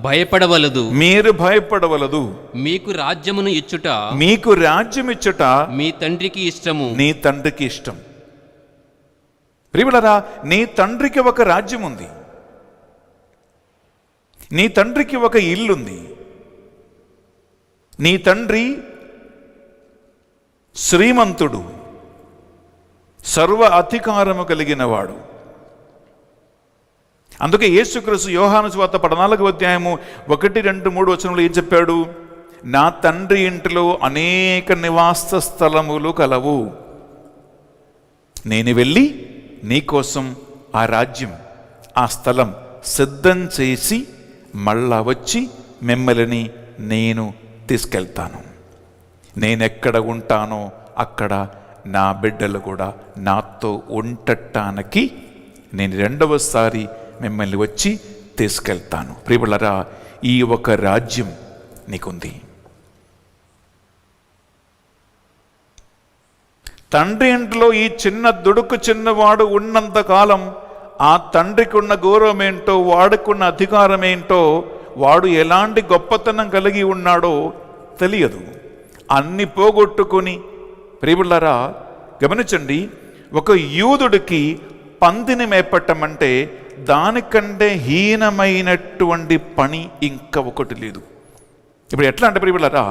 భయపడవలదు, మీరు భయపడవలదు, మీకు రాజ్యమును ఇచ్చుట, మీకు రాజ్యం ఇచ్చుట మీ తండ్రికి ఇష్టము. నీ తండ్రికి ఇష్టం. ప్రియములారా, నీ తండ్రికి ఒక రాజ్యం ఉంది, నీ తండ్రికి ఒక ఇల్లుంది. నీ తండ్రి శ్రీమంతుడు, సర్వ అధికారము కలిగిన వాడు. అందుకే యేసుక్రీస్తు యోహాను సువార్త 14వ అధ్యాయము 1, 2, 3 వచనంలో ఏం చెప్పాడు? నా తండ్రి ఇంటిలో అనేక నివాస స్థలములు కలవు, నేను వెళ్ళి నీకోసం ఆ రాజ్యం, ఆ స్థలం సిద్ధం చేసి మళ్ళా వచ్చి మిమ్మల్ని నేను తీసుకెళ్తాను. నేనెక్కడ ఉంటానో అక్కడ నా బిడ్డలు కూడా నాతో ఉండటానికి నేను రెండవసారి మిమ్మల్ని వచ్చి తీసుకెళ్తాను. ప్రియబిడ్డలారా, ఈ ఒక రాజ్యం నీకుంది. తండ్రి ఇంట్లో ఈ చిన్న దుడుకు చిన్నవాడు ఉన్నంతకాలం ఆ తండ్రికి ఉన్న గౌరవం ఏంటో, వాడుకున్న అధికారం ఏంటో, వాడు ఎలాంటి గొప్పతనం కలిగి ఉన్నాడో తెలియదు. అన్ని పోగొట్టుకొని, ప్రియబిడ్డలారా గమనించండి, ఒక యూదుడికి పందిని మేపట్టం అంటే దానికంటే హీనమైనటువంటి పని ఇంకా ఒకటి లేదు. ఇప్పుడు ఎట్లా అంటే ప్రియబిడ్డలారా,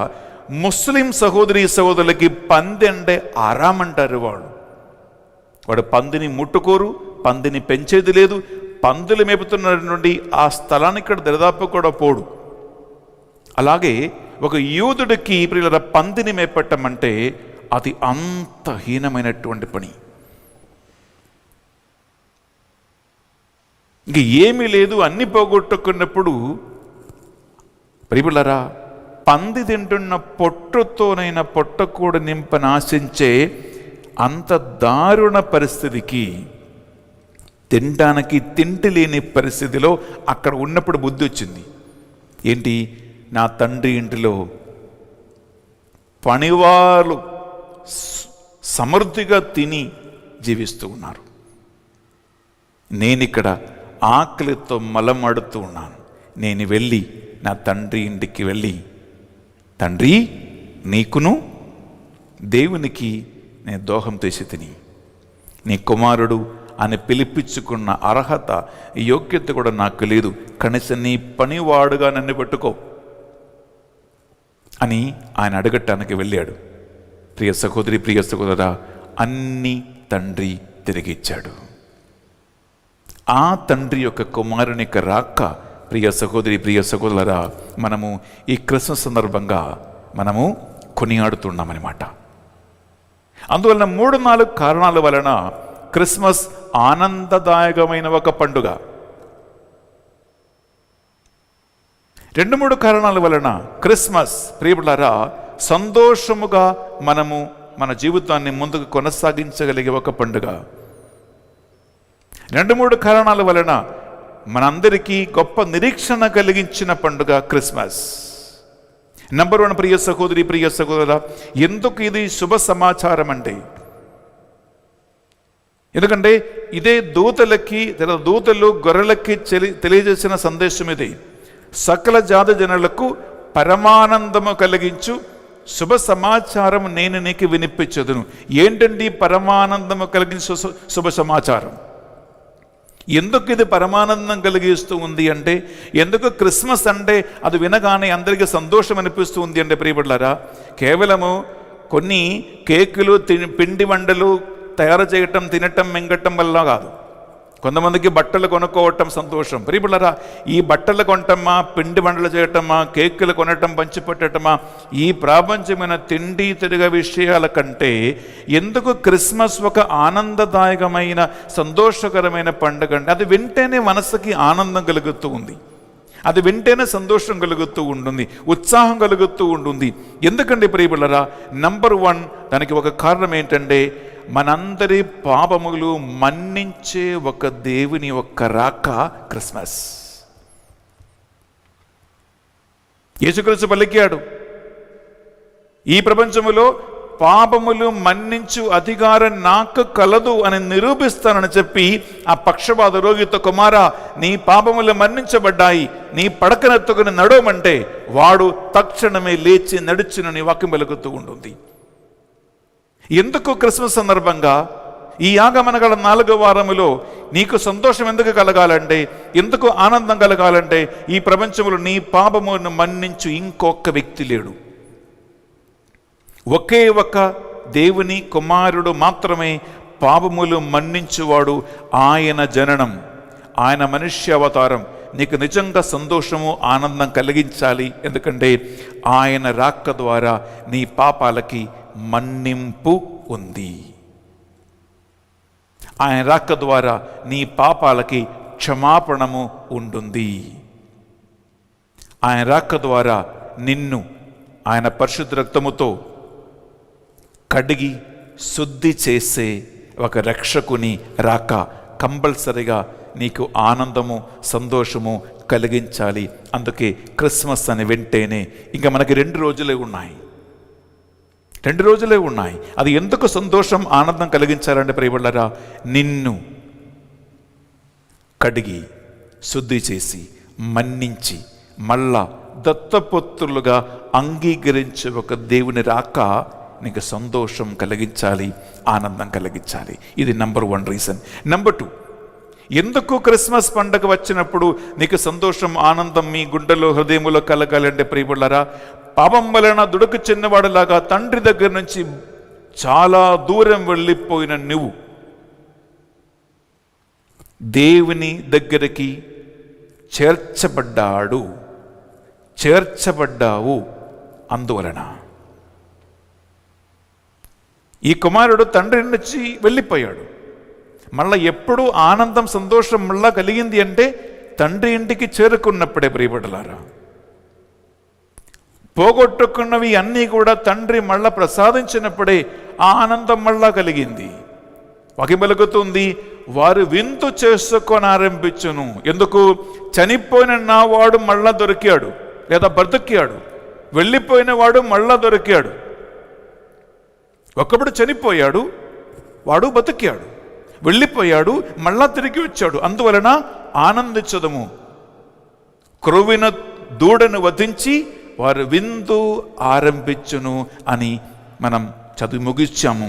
ముస్లిం సహోదరి సహోదరులకి పంది అంటే ఆరామంటారు. వాడు పందిని ముట్టుకోరు, పందిని పెంచేది లేదు, పందులు మేపుతున్న నుండి ఆ స్థలానికి ఇక్కడ దరిదాపు కూడా పోడు. అలాగే ఒక యూదుడికి ప్రియులారా పందిని మేపట్టం అంటే అది అంత హీనమైనటువంటి పని. ఇంక ఏమీ లేదు, అన్ని పోగొట్టుకున్నప్పుడు ప్రియులారా పంది తింటున్న పొట్టుతోనైనా పొట్టకూడ నింపని ఆశించే అంత దారుణ పరిస్థితికి, తినడానికి తిండి లేని పరిస్థితిలో అక్కడ ఉన్నప్పుడు బుద్ధి వచ్చింది. ఏంటి? నా తండ్రి ఇంటిలో పనివాళ్ళు సమృద్ధిగా తిని జీవిస్తూ ఉన్నారు, నేనిక్కడ ఆకలితో మలమడుతూ ఉన్నాను. నేను వెళ్ళి నా తండ్రి ఇంటికి వెళ్ళి, తండ్రి నీకును దేవునికి నేను దోహం చేసి తిని, నీ కుమారుడు అని పిలిపించుకున్న అర్హత యోగ్యత కూడా నాకు లేదు, కనీసం నీ పనివాడుగా నన్ను పెట్టుకో అని ఆయన అడగటానికి వెళ్ళాడు. ప్రియ సహోదరి, ప్రియ సహోదరా, అన్ని తండ్రి తిరిగిచ్చాడు. ఆ తండ్రి యొక్క కుమారుని యొక్క రాక ప్రియ సహోదరి, ప్రియ సహోదరులారా మనము ఈ క్రిస్మస్ సందర్భంగా మనము కొనియాడుతున్నామన్నమాట. అందువలన 3-4 కారణాల వలన క్రిస్మస్ ఆనందదాయకమైన ఒక పండుగ. 2-3 కారణాల వలన క్రిస్మస్ ప్రియబిడ్డలారా సంతోషముగా మనము మన జీవితాన్ని ముందుకు కొనసాగించగలిగే ఒక పండుగ. 2-3 కారణాల వలన మనందరికీ గొప్ప నిరీక్షణ కలిగించిన పండుగ క్రిస్మస్. నంబర్ 1, ప్రియ సహోదరి, ప్రియ సహోదర, ఎందుకు ఇది శుభ సమాచారం అంటే, ఎందుకంటే ఇదే దూతలు గొర్రెలకి తెలియజేసిన సందేశం ఇది. సకల జాతి జనులకు పరమానందము కలిగించు శుభ సమాచారం నేను నీకు వినిపించదును. ఏంటండి పరమానందము కలిగించు శుభ సమాచారం? ఎందుకు ఇది పరమానందం కలిగిస్తూ ఉంది అంటే, ఎందుకు క్రిస్మస్ అంటే అది వినగానే అందరికీ సంతోషం అనిపిస్తూ ఉంది అంటే ప్రియబిడ్డలారా, కేవలము కొన్ని కేకులు పిండి వంటలు తయారు చేయటం, తినటం, మింగటం వల్ల కాదు. కొంతమందికి బట్టలు కొనుక్కోవటం సంతోషం. ప్రియబిడ్డలారా, ఈ బట్టలు కొనటమా, పిండి వంటలు చేయటమా, కేకులు కొనటం, పంచిపెట్టటమా, ఈ ప్రాపంచమైన తిండి తిరిగే విషయాల కంటే ఎందుకు క్రిస్మస్ ఒక ఆనందదాయకమైన సంతోషకరమైన పండుగ అంటే, అది వింటేనే మనసుకి ఆనందం కలుగుతూ ఉంది, అది వింటేనే సంతోషం కలుగుతూ ఉంటుంది, ఉత్సాహం కలుగుతూ ఉంటుంది. ఎందుకంటే ప్రియబిడ్డలారా, నంబర్ 1 దానికి ఒక కారణం ఏంటంటే, మనందరి పాపములు మన్నించే ఒక దేవుని యొక్క రాక క్రిస్మస్. యేసుక్రీస్తు పలికాడు, ఈ ప్రపంచములో పాపములు మన్నించు అధికారం నాకు కలదు అని నిరూపిస్తానని చెప్పి ఆ పక్షపాత రోగితో, కుమారా నీ పాపములు మన్నించబడ్డాయి, నీ పడకనెత్తుకుని నడవమంటే వాడు తక్షణమే లేచి నడుచునని వాక్యం పలుకుతూ ఉంటుంది. ఎందుకు క్రిస్మస్ సందర్భంగా ఈ ఆగమనగల 4వ వారములో నీకు సంతోషం ఎందుకు కలగాలంటే, ఎందుకు ఆనందం కలగాలంటే, ఈ ప్రపంచంలో నీ పాపమును మన్నించు ఇంకొక వ్యక్తి లేడు. ఒకే ఒక దేవుని కుమారుడు మాత్రమే పాపములు మన్నించువాడు. ఆయన జననం, ఆయన మనుష్య అవతారం నీకు నిజంగా సంతోషము, ఆనందం కలిగించాలి. ఎందుకంటే ఆయన రాక ద్వారా నీ పాపాలకి మన్నింపు ఉంది. ఆయన రాక ద్వారా నీ పాపాలకి క్షమాపణము ఉంటుంది. ఆయన రాక ద్వారా నిన్ను ఆయన పరిశుద్ధ రక్తముతో కడిగి శుద్ధి చేసే ఒక రక్షకుని రాక కంపల్సరిగా నీకు ఆనందము, సంతోషము కలిగించాలి. అందుకే క్రిస్మస్ అని వింటేనే ఇంకా మనకి 2 రోజులే ఉన్నాయి. అది ఎందుకు సంతోషం, ఆనందం కలిగించాలంటే ప్రియబిడ్డలారా, నిన్ను కడిగి శుద్ధి చేసి మన్నించి మళ్ళా దత్తపుత్రులుగా అంగీకరించే ఒక దేవుని రాక నీకు సంతోషం కలిగించాలి, ఆనందం కలిగించాలి. ఇది నంబర్ 1 రీజన్. నంబర్ 2, ఎందుకు క్రిస్మస్ పండుగ వచ్చినప్పుడు నీకు సంతోషం, ఆనందం మీ గుండెలో, హృదయంలో కలగాలంటే ప్రియబిడ్డలారా, పాపం వలన దుడుకు చిన్నవాడిలాగా తండ్రి దగ్గర నుంచి చాలా దూరం వెళ్ళిపోయిన నువ్వు దేవుని దగ్గరికి చేర్చబడ్డావు. అందువలన ఈ కుమారుడు తండ్రి నుంచి వెళ్ళిపోయాడు. మళ్ళీ ఎప్పుడు ఆనందం, సంతోషం మళ్ళా కలిగింది అంటే తండ్రి ఇంటికి చేరుకున్నప్పుడే ప్రియబిడ్డలారా. పోగొట్టుకున్నవి అన్నీ కూడా తండ్రి మళ్ళా ప్రసాదించినప్పుడే ఆ ఆనందం మళ్ళా కలిగింది. వాక్యం పలుకుతుంది, వారు విందు చేసుకొని ఆరంభించును. ఎందుకు? చనిపోయిన నా వాడు మళ్ళా దొరికాడు, లేదా బ్రతికాడు. వెళ్ళిపోయిన వాడు మళ్ళా దొరికాడు. ఒకప్పుడు చనిపోయాడు, వాడు బతికాడు. వెళ్ళిపోయాడు, మళ్ళా తిరిగి వచ్చాడు. అందువలన ఆనందించదము. క్రొవ్విన దూడను వధించి వారు విందు ఆరంభించును అని మనం చదివి ముగించాము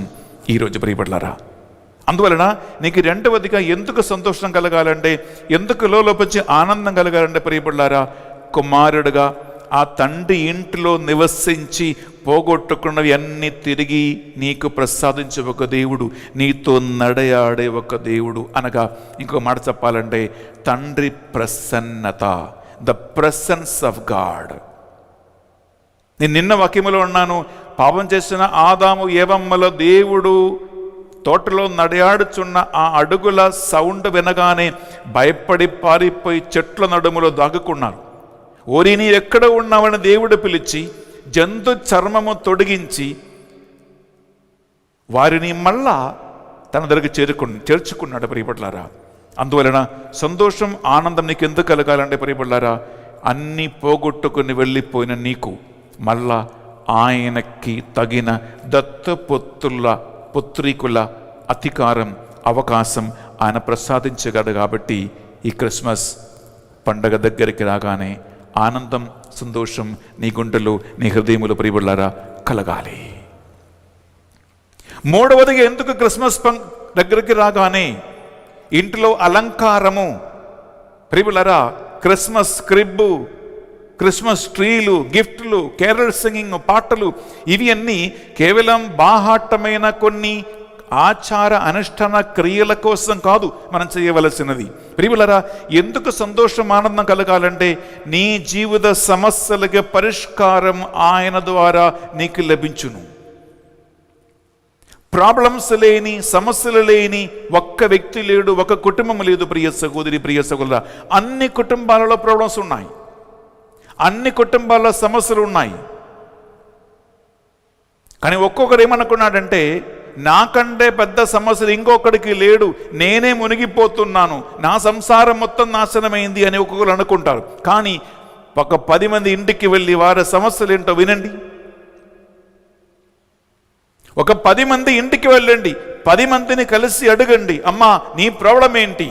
ఈరోజు ప్రియబిడ్డలారా. అందువలన నీకు 2వదిగా ఎందుకు సంతోషం కలగాలంటే, ఎందుకు లోపొచ్చి ఆనందం కలగాలంటే ప్రియబిడ్డలారా, కుమారుడుగా ఆ తండ్రి ఇంటిలో నివసించి పోగొట్టుకున్నవి అన్నీ తిరిగి నీకు ప్రసాదించే ఒక దేవుడు, నీతో నడయాడే ఒక దేవుడు. అనగా ఇంకో మాట చెప్పాలంటే తండ్రి ప్రసన్నత, ద ప్రెసెన్స్ ఆఫ్ గాడ్. నేను నిన్న వాక్యములో ఉన్నాను, పాపం చేసిన ఆదాము ఏవమ్మలో దేవుడు తోటలో నడయాడుచున్న ఆ అడుగుల సౌండ్ వినగానే భయపడి పారిపోయి చెట్ల నడుములో దాగుకున్నారు. ఓరి నీ ఎక్కడ ఉన్నావని దేవుడు పిలిచి జంతు చర్మము తొడిగించి వారిని మళ్ళా తన దగ్గరికి చేర్చుకున్నాడు ప్రియపడ్లారా. అందువలన సంతోషం, ఆనందం నీకు ఎందుకు కలగాలంటే ప్రియపడ్లారా, అన్నీ పోగొట్టుకుని వెళ్ళిపోయిన నీకు మళ్ళా ఆయనకి తగిన పుత్రికుల అధికారం, అవకాశం ఆయన ప్రసాదించగలడు. కాబట్టి ఈ క్రిస్మస్ పండగ దగ్గరికి రాగానే ఆనందం, సంతోషం నీ గుండెలు, నీ హృదయములు ప్రియబులారా కలగాలి. మూడవదిగా ఎందుకు క్రిస్మస్ దగ్గరికి రాగానే ఇంటిలో అలంకారము ప్రియబులారా, క్రిస్మస్ క్రిబ్బు, క్రిస్మస్ ట్రీలు, గిఫ్ట్లు, కేరళ సింగింగ్, పాటలు, ఇవి అన్నీ కేవలం బాహాటమైన కొన్ని ఆచార అనుష్ఠాన క్రియల కోసం కాదు మనం చేయవలసినది. ప్రియబులారా, ఎందుకు సంతోషం, ఆనందం కలగాలంటే నీ జీవిత సమస్యలకి పరిష్కారం ఆయన ద్వారా నీకు లభించును. ప్రాబ్లమ్స్ లేని, సమస్యలు లేని ఒక్క వ్యక్తి లేడు, ఒక కుటుంబం లేదు. ప్రియ సహోదరి, ప్రియ సహోదరుడా, అన్ని కుటుంబాలలో ప్రాబ్లమ్స్ ఉన్నాయి, అన్ని కుటుంబాల్లో సమస్యలు ఉన్నాయి. కానీ ఒక్కొక్కడు ఏమనుకున్నాడంటే, నాకంటే పెద్ద సమస్యలు ఇంకొకడికి లేడు, నేనే మునిగిపోతున్నాను, నా సంసారం మొత్తం నాశనమైంది అని ఒక్కొక్కరు అనుకుంటారు. కానీ ఒక 10 మంది ఇంటికి వెళ్ళి వారి సమస్యలు ఏంటో వినండి. ఒక 10 మంది ఇంటికి వెళ్ళండి, 10 మందిని కలిసి అడగండి, అమ్మా నీ ప్రాబ్లం ఏంటి,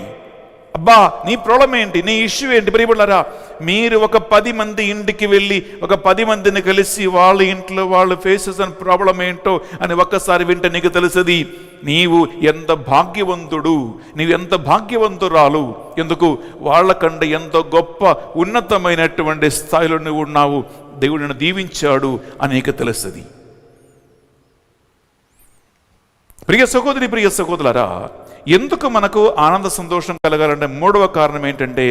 అబ్బా నీ ప్రాబ్లం ఏంటి, నీ ఇష్యూ ఏంటి. ప్రియబులారా, మీరు ఒక 10 మంది ఇంటికి వెళ్ళి ఒక 10 మందిని కలిసి వాళ్ళ ఇంట్లో వాళ్ళు ఫేసెస్ అని ప్రాబ్లం ఏంటో అని ఒక్కసారి వింటే నీకు తెలుస్తుంది నీవు ఎంత భాగ్యవంతుడు, నీవు ఎంత భాగ్యవంతురాలు. ఎందుకు? వాళ్ళకంటే ఎంతో గొప్ప ఉన్నతమైనటువంటి స్థాయిలో నువ్వు ఉన్నావు, దేవుడు నిన్ను దీవించాడు అని నీకు తెలుస్తుంది. ప్రియ సహోదరి, ప్రియ సహోదరులారా, ఎందుకు మనకు ఆనంద సంతోషం కలగాలంటే మూడవ కారణం ఏంటంటే,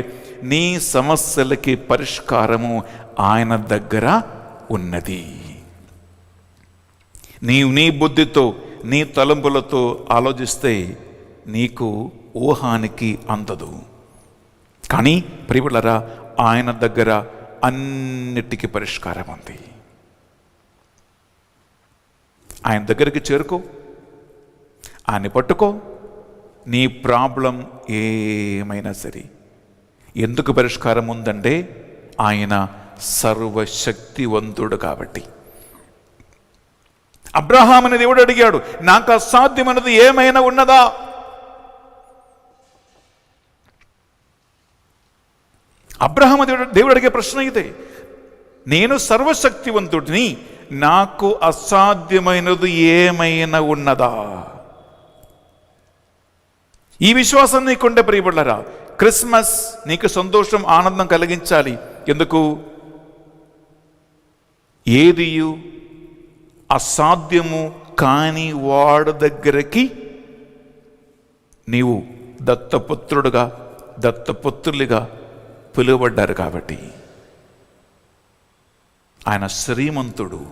నీ సమస్యలకి పరిష్కారము ఆయన దగ్గర ఉన్నది. నీవు నీ బుద్ధితో, నీ తలంపులతో ఆలోచిస్తే నీకు ఊహానికి అందదు. కానీ ప్రియబులారా, ఆయన దగ్గర అన్నిటికీ పరిష్కారం ఉంది. ఆయన దగ్గరికి చేరుకో, ఆయన పట్టుకో, నీ ప్రాబ్లం ఏమైనా సరే. ఎందుకు పరిష్కారం ఉందంటే ఆయన సర్వశక్తివంతుడు కాబట్టి. అబ్రహాముని దేవుడు అడిగాడు, నాకు అసాధ్యమైనది ఏమైనా ఉన్నదా? అబ్రహాము దేవుడు అడిగే ప్రశ్న ఇదే. నేను సర్వశక్తివంతుడిని, నాకు అసాధ్యమైనది ఏమైనా ఉన్నదా? ఈ విశ్వాసం నీకుండే ప్రియబులారా, క్రిస్మస్ నీకు సంతోషం, ఆనందం కలిగించాలి. ఎందుకు? ఏదియు అసాధ్యము కాని వాడి దగ్గరికి నీవు దత్తపుత్రుడుగా, దత్తపుత్రులుగా పిలువబడ్డారు కాబట్టి. ఆయన శ్రీమంతుడు,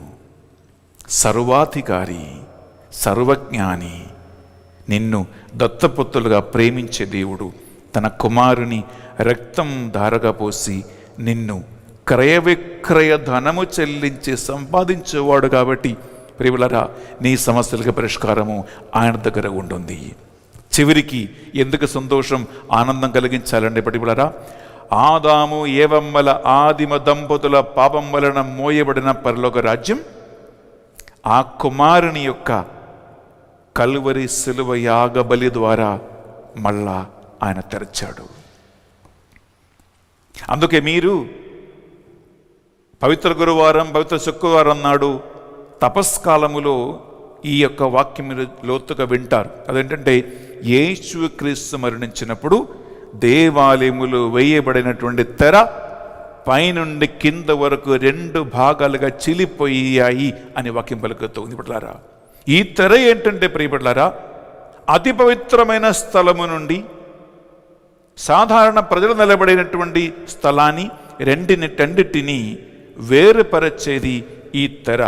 సర్వాధికారి, సర్వజ్ఞాని, నిన్ను దత్తపుత్రులుగా ప్రేమించే దేవుడు తన కుమారుని రక్తం ధారగా పోసి నిన్ను క్రయ ధనము చెల్లించి సంపాదించేవాడు కాబట్టి ప్రియబులారా, నీ సమస్యలకు పరిష్కారము ఆయన దగ్గర ఉంటుంది. చివరికి ఎందుకు సంతోషం, ఆనందం కలిగించాలండి ప్రియబులారా? ఆదాము ఏవమ్మల ఆదిమ దంపతుల పాపం వలన మోయబడిన పరలోక రాజ్యం ఆ కుమారుని యొక్క కల్వరి సిలువ యాగబలి ద్వారా మళ్ళా ఆయన తెరచాడు. అందుకే మీరు పవిత్ర గురువారం, పవిత్ర శుక్రవారం నాడు తపస్కాలములో ఈ యొక్క వాక్యం మీరు లోతుగా వింటారు. అదేంటంటే, యేసుక్రీస్తు మరణించినప్పుడు దేవాలయములు వేయబడినటువంటి తెర పైనుండి కింద వరకు 2 భాగాలుగా చిలిపోయాయి అని వాక్యం పలుకుతుంది. ప్రియబులారా, ఈ తెర ఏంటంటే ప్రియబులారా, అతి పవిత్రమైన స్థలము నుండి సాధారణ ప్రజలు నిలబడినటువంటి స్థలాన్ని రెండింటిని వేరుపరచేది ఈ తెర.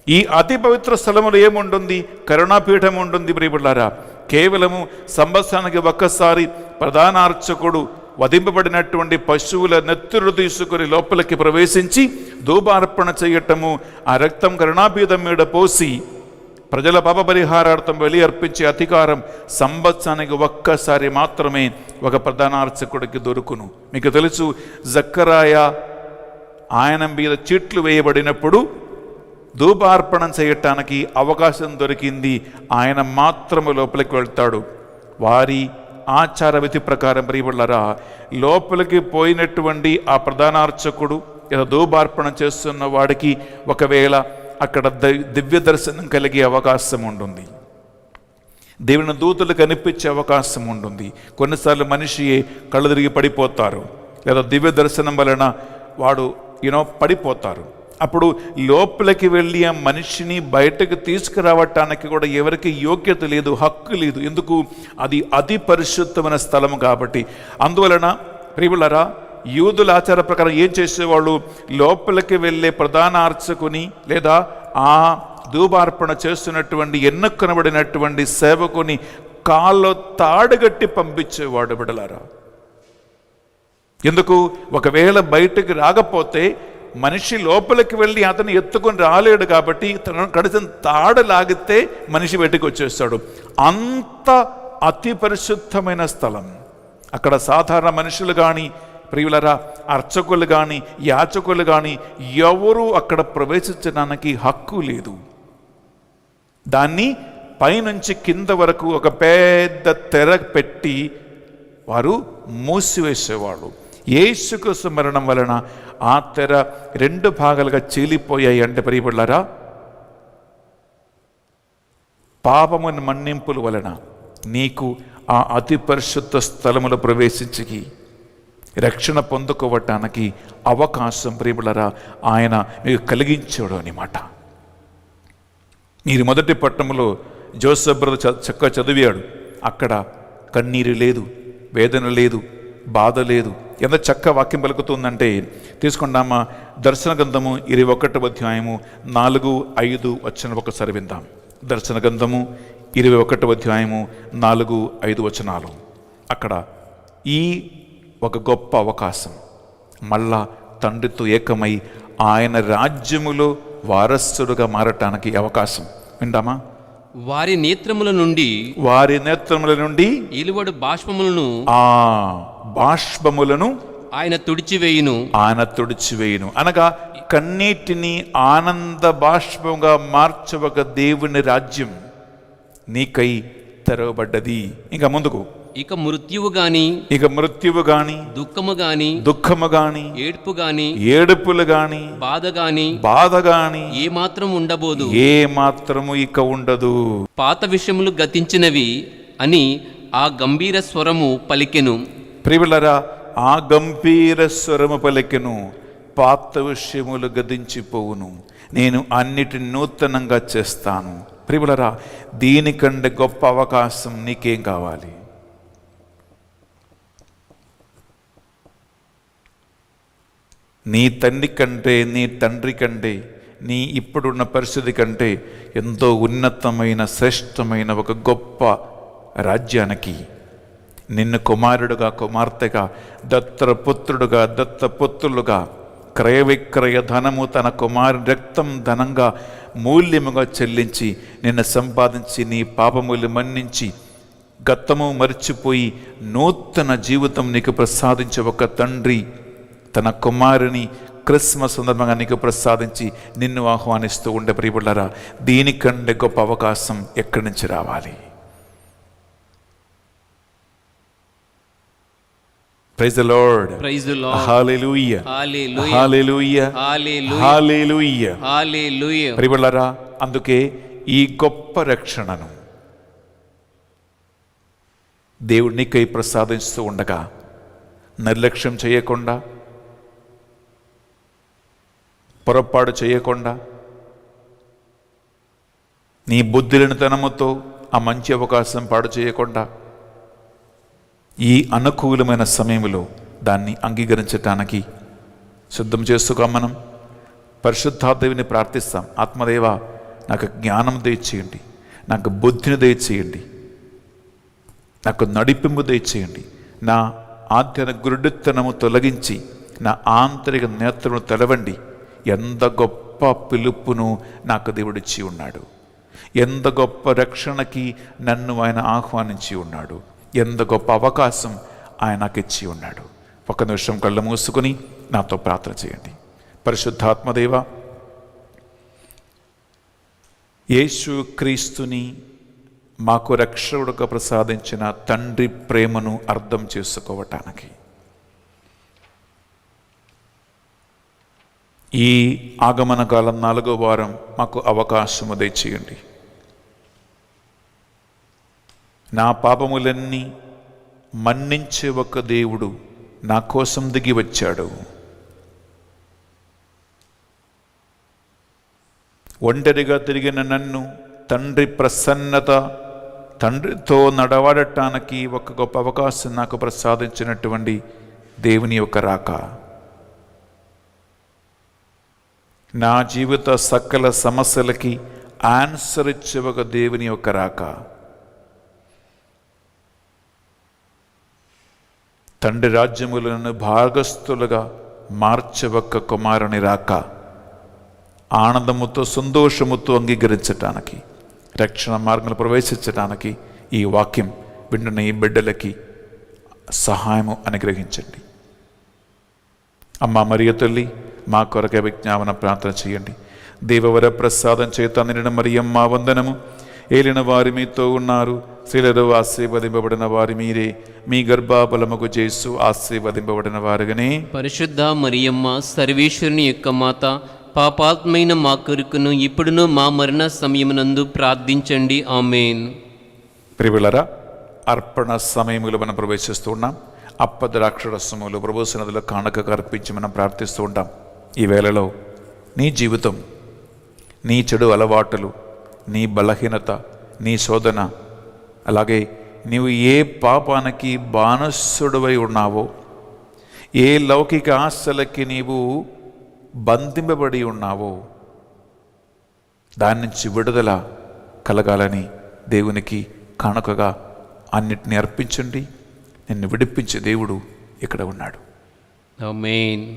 ఈ అతి పవిత్ర స్థలములో ఏముంటుంది? కరుణాపీఠం ఉంటుంది ప్రియబులారా. కేవలము సంవత్సరానికి ఒక్కసారి ప్రధాన అర్చకుడు వధింపబడినటువంటి పశువుల నెత్తురు తీసుకుని లోపలికి ప్రవేశించి ధూపార్పణ చేయటము, ఆ రక్తం కరుణాపీఠం మీద పోసి ప్రజల పాప పరిహారార్థం బలి అర్పించే అధికారం సంవత్సరానికి ఒక్కసారి మాత్రమే ఒక ప్రధాన అర్చకుడికి దొరుకును. మీకు తెలుసు, జక్కరాయ ఆయన మీద చీట్లు వేయబడినప్పుడు ధూపార్పణం చేయటానికి అవకాశం దొరికింది. ఆయన మాత్రము లోపలికి వెళ్తాడు. వారి ఆచార విధి ప్రకారం ప్రియబిడ్డలారా, లోపలికి పోయినటువంటి ఆ ప్రధాన అర్చకుడు లేదా ధూపార్పణం చేస్తున్న వాడికి ఒకవేళ అక్కడ దివ్య దర్శనం కలిగే అవకాశం ఉంటుంది. దేవుని దూతలు కనిపించే అవకాశం ఉంటుంది. కొన్నిసార్లు మనిషి కళ్ళు తిరిగి పడిపోతారు, లేదా దివ్య దర్శనం వలన వాడు పడిపోతారు. అప్పుడు లోపలికి వెళ్ళి ఆ మనిషిని బయటకు తీసుకురావటానికి కూడా ఎవరికి యోగ్యత లేదు, హక్కు లేదు. ఎందుకు? అది అతి పరిశుద్ధమైన స్థలం కాబట్టి. అందువలన ప్రియులారా, యూదుల ఆచార ప్రకారం ఏం చేసేవాళ్ళు? లోపలికి వెళ్ళే ప్రధాన అర్చకుని లేదా ఆ ధూపార్పణ చేస్తున్నటువంటి ఎన్నుకొనబడినటువంటి సేవకుని కాల్లో తాడుగట్టి పంపించేవాడు బిడ్డలారా. ఎందుకు? ఒకవేళ బయటకు రాకపోతే మనిషి లోపలికి వెళ్ళి అతను ఎత్తుకొని రాలేడు కాబట్టి తన కడిసిన తాడు లాగితే మనిషి బయటకు వచ్చేస్తాడు. అంత అతి పరిశుద్ధమైన స్థలం. అక్కడ సాధారణ మనుషులు కానీ, ప్రియులరా, అర్చకులు కానీ, యాచకులు కానీ ఎవరూ అక్కడ ప్రవేశించడానికి హక్కు లేదు. దాన్ని పైనుంచి కింద వరకు ఒక పెద్ద తెర పెట్టి వారు మూసివేసేవాళ్ళు. యేసుక్రీస్తు మరణం వలన ఆ తెర 2 భాగాలుగా చీలిపోయాయి. అంటే ప్రియబిడ్డలారా, పాపముని మన్నింపుల వలన నీకు ఆ అతి పరిశుద్ధ స్థలములో ప్రవేశించి రక్షణ పొందుకోవటానికి అవకాశం ప్రియబిడ్డలారా ఆయన మీకు కలిగించాడు అన్నమాట. మీరు మొదటి పట్టణంలో జోసెఫ్ బ్రదర్ చక్కగా చదివాడు. అక్కడ కన్నీరు లేదు, వేదన లేదు, బాధ లేదు. ఎంత చక్క వాక్యం పలుకుతుందంటే తీసుకుంటామా? దర్శన గ్రంథము 21వ అధ్యాయము 4, 5 వచనం ఒకసారి విందాం. దర్శన గ్రంథము 21వ అధ్యాయము 4, 5 వచనాలు. అక్కడ ఈ ఒక గొప్ప అవకాశం, మళ్ళా తండ్రితో ఏకమై ఆయన రాజ్యములో వారసుడుగా మారటానికి అవకాశం. వింటామా? వారి నేత్రముల నుండి ఇలువడు బాష్పములను ఆయన తుడిచివేయును. అనగా కన్నీటిని ఆనంద బాష్పంగా మార్చవక దేవుని రాజ్యం నీకై తెరవబడ్డది. ఇంకా ముందుకు ఇక మృత్యువు గాని దుఃఖము గాని ఏడుపులు గాని బాధ గాని ఏ మాత్రము ఇక ఉండదు. పాత విషయములు గతించినవి అని ఆ గంభీర స్వరము పలికెను. ప్రియులారా, ఆ గంభీర స్వరము పలికెను, పాత విషయములు గతించిపోవును, నేను అన్నిటిని నూతనంగా చేస్తాను. ప్రియులారా, దీనికంటే గొప్ప అవకాశం నీకేం కావాలి? నీ తండ్రి కంటే, నీ తండ్రి కంటే, నీ ఇప్పుడున్న పరిస్థితి కంటే ఎంతో ఉన్నతమైన శ్రేష్టమైన ఒక గొప్ప రాజ్యానికి నిన్ను కుమారుడుగా, కుమార్తెగా, దత్తపుత్రుడుగా, దత్తపుత్రులుగా, క్రయ విక్రయ ధనము తన కుమారుని రక్తం ధనంగా మూల్యముగా చెల్లించి నిన్ను సంపాదించి నీ పాపములు మన్నించి గతము మరిచిపోయి నూతన జీవితం నీకు ప్రసాదించే ఒక తండ్రి తన కుమారుని క్రిస్మస్ సందర్భంగా నీకు ప్రసాదించి నిన్ను ఆహ్వానిస్తూ ఉండే ప్రియబిడ్డలారా, దీనికంటే గొప్ప అవకాశం ఎక్కడి నుంచి రావాలి? Praise the Lord. Praise the Lord. Hallelujah. Hallelujah. Hallelujah. Hallelujah. Hallelujah. Hallelujah. ప్రియబిడ్డలారా, అందుకే ఈ గొప్ప రక్షణను దేవుడు నీకై ప్రసాదిస్తూ ఉండగా నిర్లక్ష్యం చేయకుండా, పొరపాటు చేయకుండా, నీ బుద్ధిలేనితనముతో ఆ మంచి అవకాశం పాడు చేయకుండా ఈ అనుకూలమైన సమయంలో దాన్ని అంగీకరించటానికి సిద్ధం చేసుకో. మనం పరిశుద్ధాత్మని ప్రార్థిస్తాం. ఆత్మదేవ, నాకు జ్ఞానం దయచేయండి, నాకు బుద్ధిని దయచేయండి, నాకు నడిపింపు దయచేయండి, నా ఆధ్యాత్మిక గురుడితనము తొలగించి నా ఆంతరిక నేత్రమును తెలవండి. ఎంత గొప్ప పిలుపును నాకు దేవుడిచ్చి ఉన్నాడు. ఎంత గొప్ప రక్షణకి నన్ను ఆయన ఆహ్వానించి ఉన్నాడు, ఎంత గొప్ప అవకాశం ఆయన నాకు ఇచ్చి ఉన్నాడు. ఒక నిమిషం కళ్ళు మూసుకొని నాతో ప్రార్థన చేయండి. పరిశుద్ధాత్మదేవ, యేసు క్రీస్తుని మాకు రక్షకుడుగా ప్రసాదించిన తండ్రి ప్రేమను అర్థం చేసుకోవటానికి ఈ ఆగమన కాలం 4వ వారం మాకు అవకాశము దయచేయండి. నా పాపములన్నీ మన్నించే ఒక దేవుడు నా కోసం దిగి వచ్చాడు. ఒంటరిగా తిరిగిన నన్ను తండ్రి ప్రసన్నత, తండ్రితో నడవాడటానికి ఒక గొప్ప అవకాశం నాకు ప్రసాదించినటువంటి దేవుని యొక్క రాక, నా జీవిత సకల సమస్యలకి ఆన్సర్ ఇచ్చే ఒక దేవుని యొక్క రాక, తండ్రి రాజ్యములను భాగస్థులుగా మార్చే ఒక కుమారుని రాక, ఆనందముతో సంతోషముతో అంగీకరించటానికి, రక్షణ మార్గంలో ప్రవేశించడానికి ఈ వాక్యం వింటున్న ఈ బిడ్డలకి సహాయము అనుగ్రహించండి. అమ్మ మరియ తల్లి, మా కొరకే విజ్ఞాపన ప్రార్థన చేయండి. దేవవర ప్రసాదం చేత నిండిన మరియమ్మ వందనము. ఏలిన వారి మీతో ఉన్నారు, స్త్రీలలో ఆశీర్వదింపబడిన వారి మీరే, మీ గర్భఫలముకు యేసు ఆశీర్వదింపబడిన వారుగానే. పరిశుద్ధ మరియమ్మ సర్వేశ్వరుని యొక్క మాత, పాపాత్మైన మా కొరకును ఇప్పుడును మా మరణ సమయమునందు ప్రార్థించండి. ఆమేన్. ప్రియులారా, అర్పణ సమయములు మనం ప్రవేశిస్తూ ఉన్నాం. అప్పద్రాక్షరసములు ప్రభు సన్నిధిలో కానుకగా అర్పించి మనం ప్రార్థిస్తూ ఉంటాం. ఈ వేళలో నీ జీవితం, నీ చెడు అలవాటులు, నీ బలహీనత, నీ శోధన, అలాగే నీవు ఏ పాపానికి బానిసుడివై ఉన్నావో, ఏ లౌకిక ఆశలకి నీవు బంధింపబడి ఉన్నావో, దాని నుంచి విడుదల కలగాలని దేవునికి కానుకగా అన్నిటిని అర్పించండి. నిన్ను విడిపించే దేవుడు ఇక్కడ ఉన్నాడు. ఆమేన్.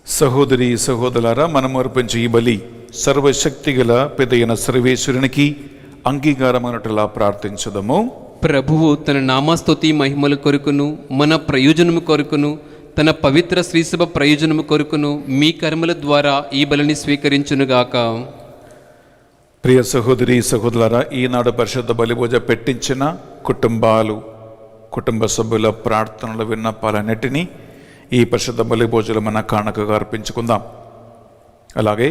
సహోదరి సహోదరులారా, మనం అర్పించే ఈ బలి సర్వశక్తిగల పెదైన సర్వేశ్వరునికి అంగీకారమైనట్లా ప్రార్థించదము. ప్రభువు తన నామస్తుతి మహిమల కొరకును మన ప్రయోజనము కొరకును తన పవిత్ర శ్రీసభ ప్రయోజనము కొరకును మీ కర్మల ద్వారా ఈ బలిని స్వీకరించునుగాక. ప్రియ సహోదరి సహోదరులారా, ఈనాడు పరిశుద్ధ బలిభోజ పెట్టించిన కుటుంబాలు, కుటుంబ సభ్యుల ప్రార్థనల విన్నపాలన్నిటినీ ఈ పరిశుద్ధ బలిభోజనం మన కానుకగా అర్పించుకుందాం. అలాగే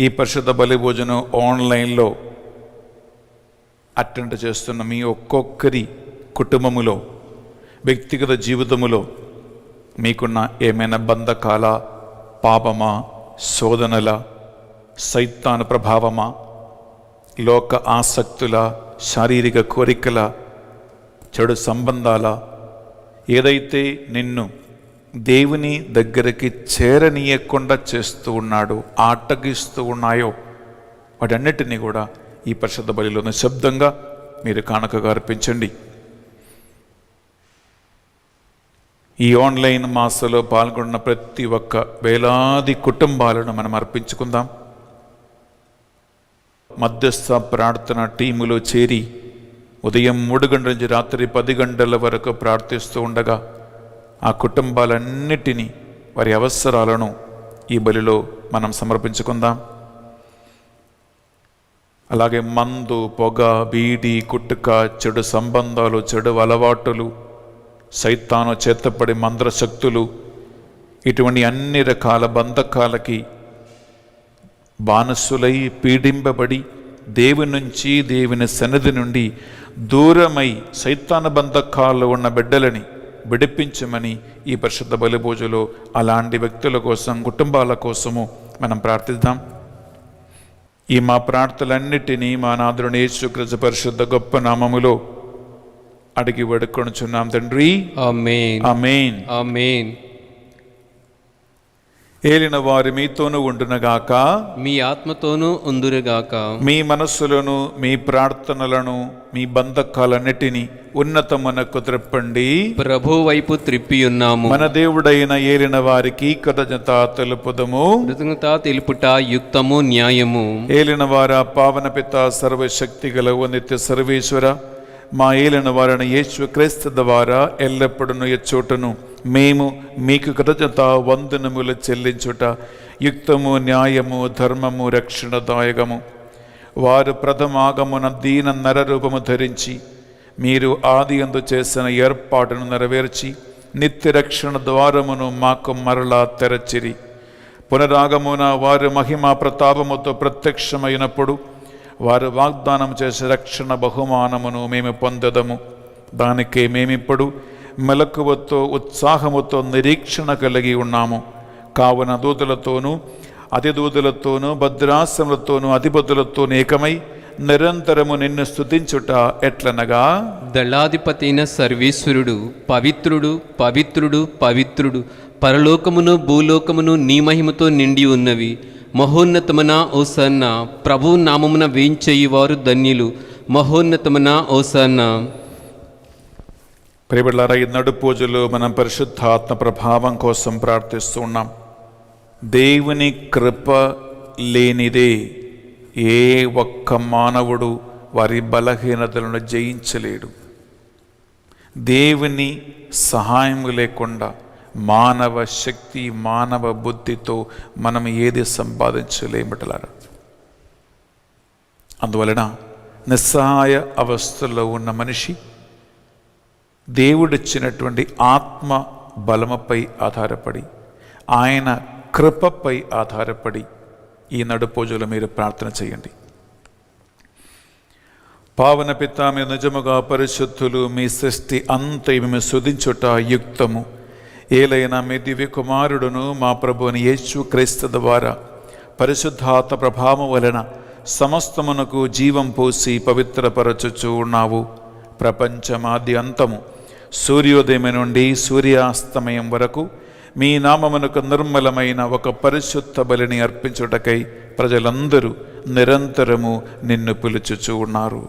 ఈ పరిశుద్ధ బలిభోజనం ఆన్లైన్లో అటెండ్ చేస్తున్న మీ ఒక్కొక్కరి కుటుంబములో, వ్యక్తిగత జీవితములో మీకున్న ఏమైనా బంధకాల, పాపమా, శోధనల, సైతాను ప్రభావమా, లోక ఆసక్తుల, శారీరక కోరికల, చెడు సంబంధాల, ఏదైతే నిన్ను దేవుని దగ్గరికి చేరనీయకుండా చేస్తూ ఉన్నాడు, ఆటగిస్తూ ఉన్నాయో వాటన్నిటినీ కూడా ఈ పరిశుద్ధ బలిలో నిశ్శబ్దంగా మీరు కానుకగా అర్పించండి. ఈ ఆన్లైన్ మాసలో పాల్గొన్న ప్రతి ఒక్క వేలాది కుటుంబాలను మనం అర్పించుకుందాం. మధ్యస్థ ప్రార్థన టీములో చేరి ఉదయం 3 గంటల నుంచి రాత్రి 10 గంటల వరకు ప్రార్థిస్తూ ఉండగా ఆ కుటుంబాలన్నిటినీ వారి అవసరాలను ఈ బలిలో మనం సమర్పించుకుందాం. అలాగే మందు, పొగ, బీడి, కుట్టుక, చెడు సంబంధాలు, చెడు అలవాటులు, సైతాను చేతపడి మంత్రశక్తులు, ఇటువంటి అన్ని రకాల బంధకాలకి బానిసులై పీడింపబడి దేవుని నుంచి, దేవుని సన్నిధి నుండి దూరమై సైతాన బంధకాల్లో ఉన్న బిడ్డలని విడిపించమని ఈ పరిశుద్ధ బలి పూజలో అలాంటి వ్యక్తుల కోసం, కుటుంబాల కోసము మనం ప్రార్థిద్దాం. ఈ మా ప్రార్థనలన్నిటినీ మా నాథుని యేసుక్రీస్తు పరిశుద్ధ గొప్ప నామములో అడిగి వేడుకొనుచున్నాం తండ్రి. ఆమేన్. ఆమేన్. ఆమేన్. ఏలిన వారి మీతోనూ ఉండునగాక, మీ ఆత్మతోనూ ఉందురుగాక. మీ మనస్సులను, మీ ప్రార్థనలను, మీ బంధకాలన్నిటినీ ఉన్నతమునకు త్రిప్పండి. ప్రభు వైపు త్రిప్పి ఉన్నాము. మన దేవుడైన ఏలిన వారికి కృతజ్ఞత తెలుపుదము. కృతజ్ఞత తెలుపుట యుక్తము, న్యాయము. ఏలిన వార పావన పిత సర్వశక్తి గల నిత్య సర్వేశ్వర, మా ఏలిన వారిని యేసు క్రీస్తు ద్వారా ఎల్లప్పుడూ ఎచ్చోటను మేము మీకు కృతజ్ఞత వందనములు చెల్లించుట యుక్తము, న్యాయము, ధర్మము, రక్షణదాయకము. వారు ప్రథమాగమున దీన నరరూపము ధరించి మీరు ఆది యందు చేసిన ఏర్పాటును నెరవేర్చి నిత్య రక్షణ ద్వారమును మాకు మరలా తెరచిరి. పునరాగమున వారు మహిమా ప్రతాపముతో ప్రత్యక్షమైనప్పుడు వారు వాగ్దానం చేసే రక్షణ బహుమానమును మేము పొందదము. దానికే మేమిప్పుడు మెలకువతో, ఉత్సాహముతో నిరీక్షణ కలిగి ఉన్నాము. కావున దూతలతోనూ, అతిదూతలతోనూ, భద్రాసములతోనూ, అధిపతులతోనూ ఏకమై నిరంతరము నిన్ను స్తుతించుట ఎట్లనగా, దళాధిపతి అయిన సర్వేశ్వరుడు పవిత్రుడు, పవిత్రుడు, పవిత్రుడు, పరలోకమును భూలోకమును నీ మహిమతో నిండి ఉన్నవి. మహోన్నతమున ఓసన్న, ప్రభు నామమున వేంచేయువారు ధన్యులు. మహోన్నతమున ఓసన్న. ప్రియబిడ్డలారా, ఈ నడు పూజలో మనం పరిశుద్ధాత్మ ప్రభావం కోసం ప్రార్థిస్తూ ఉన్నాం. దేవుని కృప లేనిదే ఏ ఒక్క మానవుడు వారి బలహీనతలను జయించలేడు. దేవుని సహాయం లేకుండా మానవ శక్తి, మానవ బుద్ధితో మనం ఏది సంపాదించలేమిటలారా. అందువలన నిస్సహాయ అవస్థలో ఉన్న మనిషి దేవుడిచ్చినటువంటి ఆత్మ బలముపై ఆధారపడి, ఆయన కృపపై ఆధారపడి ఈ నడు పూజలో మీరు ప్రార్థన చేయండి. పావన పిత, మీరు నిజముగా పరిశుద్ధులు, మీ సృష్టి అంత మేము స్తుతించుట యుక్తము. ఏలైనా మీ దివ్య కుమారుడును మా ప్రభువుని యేసు క్రీస్తు ద్వారా పరిశుద్ధాత్మ ప్రభావం వలన సమస్తమునకు జీవం పోసి పవిత్రపరచుచూ ఉన్నావు. ప్రపంచమాది అంతము, సూర్యోదయం నుండి సూర్యాస్తమయం వరకు మీ నామమునకు నిర్మలమైన ఒక పరిశుద్ధ బలిని అర్పించుటకై ప్రజలందరూ నిరంతరము నిన్ను పిలుచుచూ ఉన్నారు.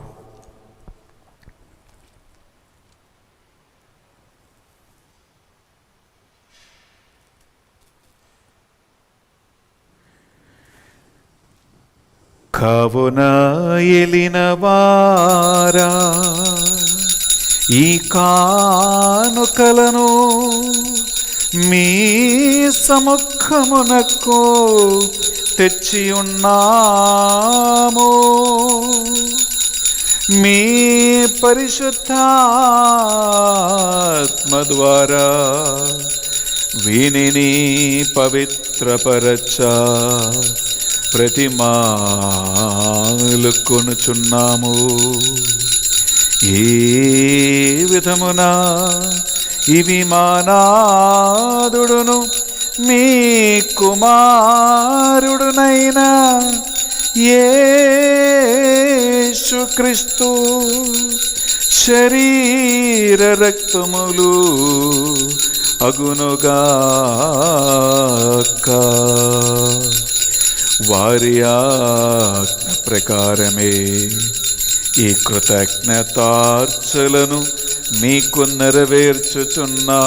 కావున ఏలిన వారా, ఈ కానుకలను మీ సముఖమునకు తెచ్చి ఉన్నాము. మీ పరిశుద్ధాత్మ ద్వారా వీనిని పవిత్రపరచ ప్రతిమాలు కొనుచున్నాము. ఏ విధమున ఇవి మా నాథుడును మీ కుమారుడునైన యేసుక్రీస్తు శరీర రక్తములు అగునుగాక. వారి ఆజ్ఞ ప్రకారమే ఈ కృతజ్ఞతార్చలను మీకు నెరవేర్చుచున్నాము.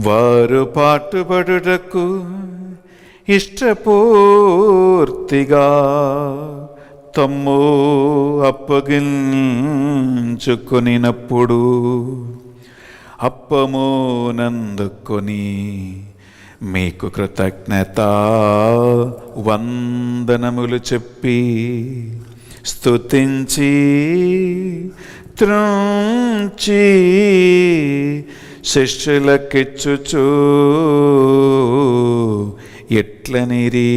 వారు పాటుపడుటకు ఇష్టపూర్తిగా తమ్ము అప్పగించుకొనినప్పుడు అప్పమునందుకొని మీకు కృతజ్ఞత వందనములు చెప్పి స్తుతించి త్రుంచి శిష్యులకిచ్చుచు ఎట్లనిరి,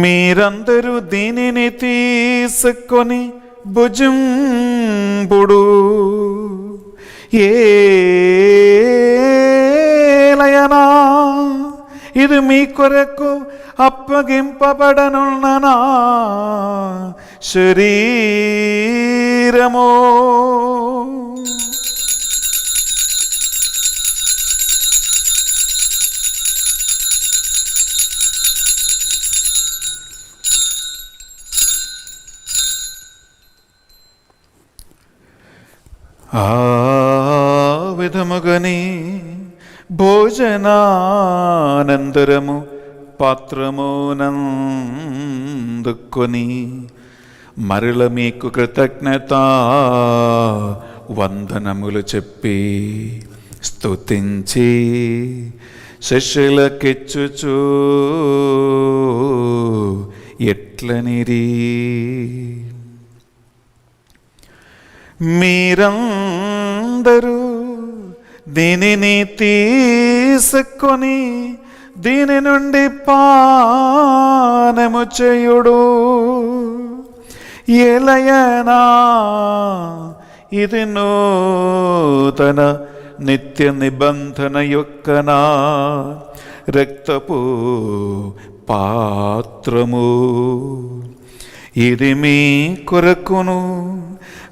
మీరందరూ దీనిని తీసుకొని భుజింపుడు. ఏలయనా ఇది మీ కొరకు అప్పగింపబడనున్న నా శరీరము. ఆ విధముగని భోజనానంతరము పాత్రమునందుకొని మరల మీకు కృతజ్ఞత వందనములు చెప్పి స్తుతించి శిష్యులకిచ్చుచు ఎట్లనిరి, మీరందరూ దీనిని తీసుకొని దీని నుండి పానము చేయుడు. ఏలయనా ఇది నూతన నిత్య నిబంధన యొక్క నా రక్తపు పాత్రము. ఇది మీ కొరకును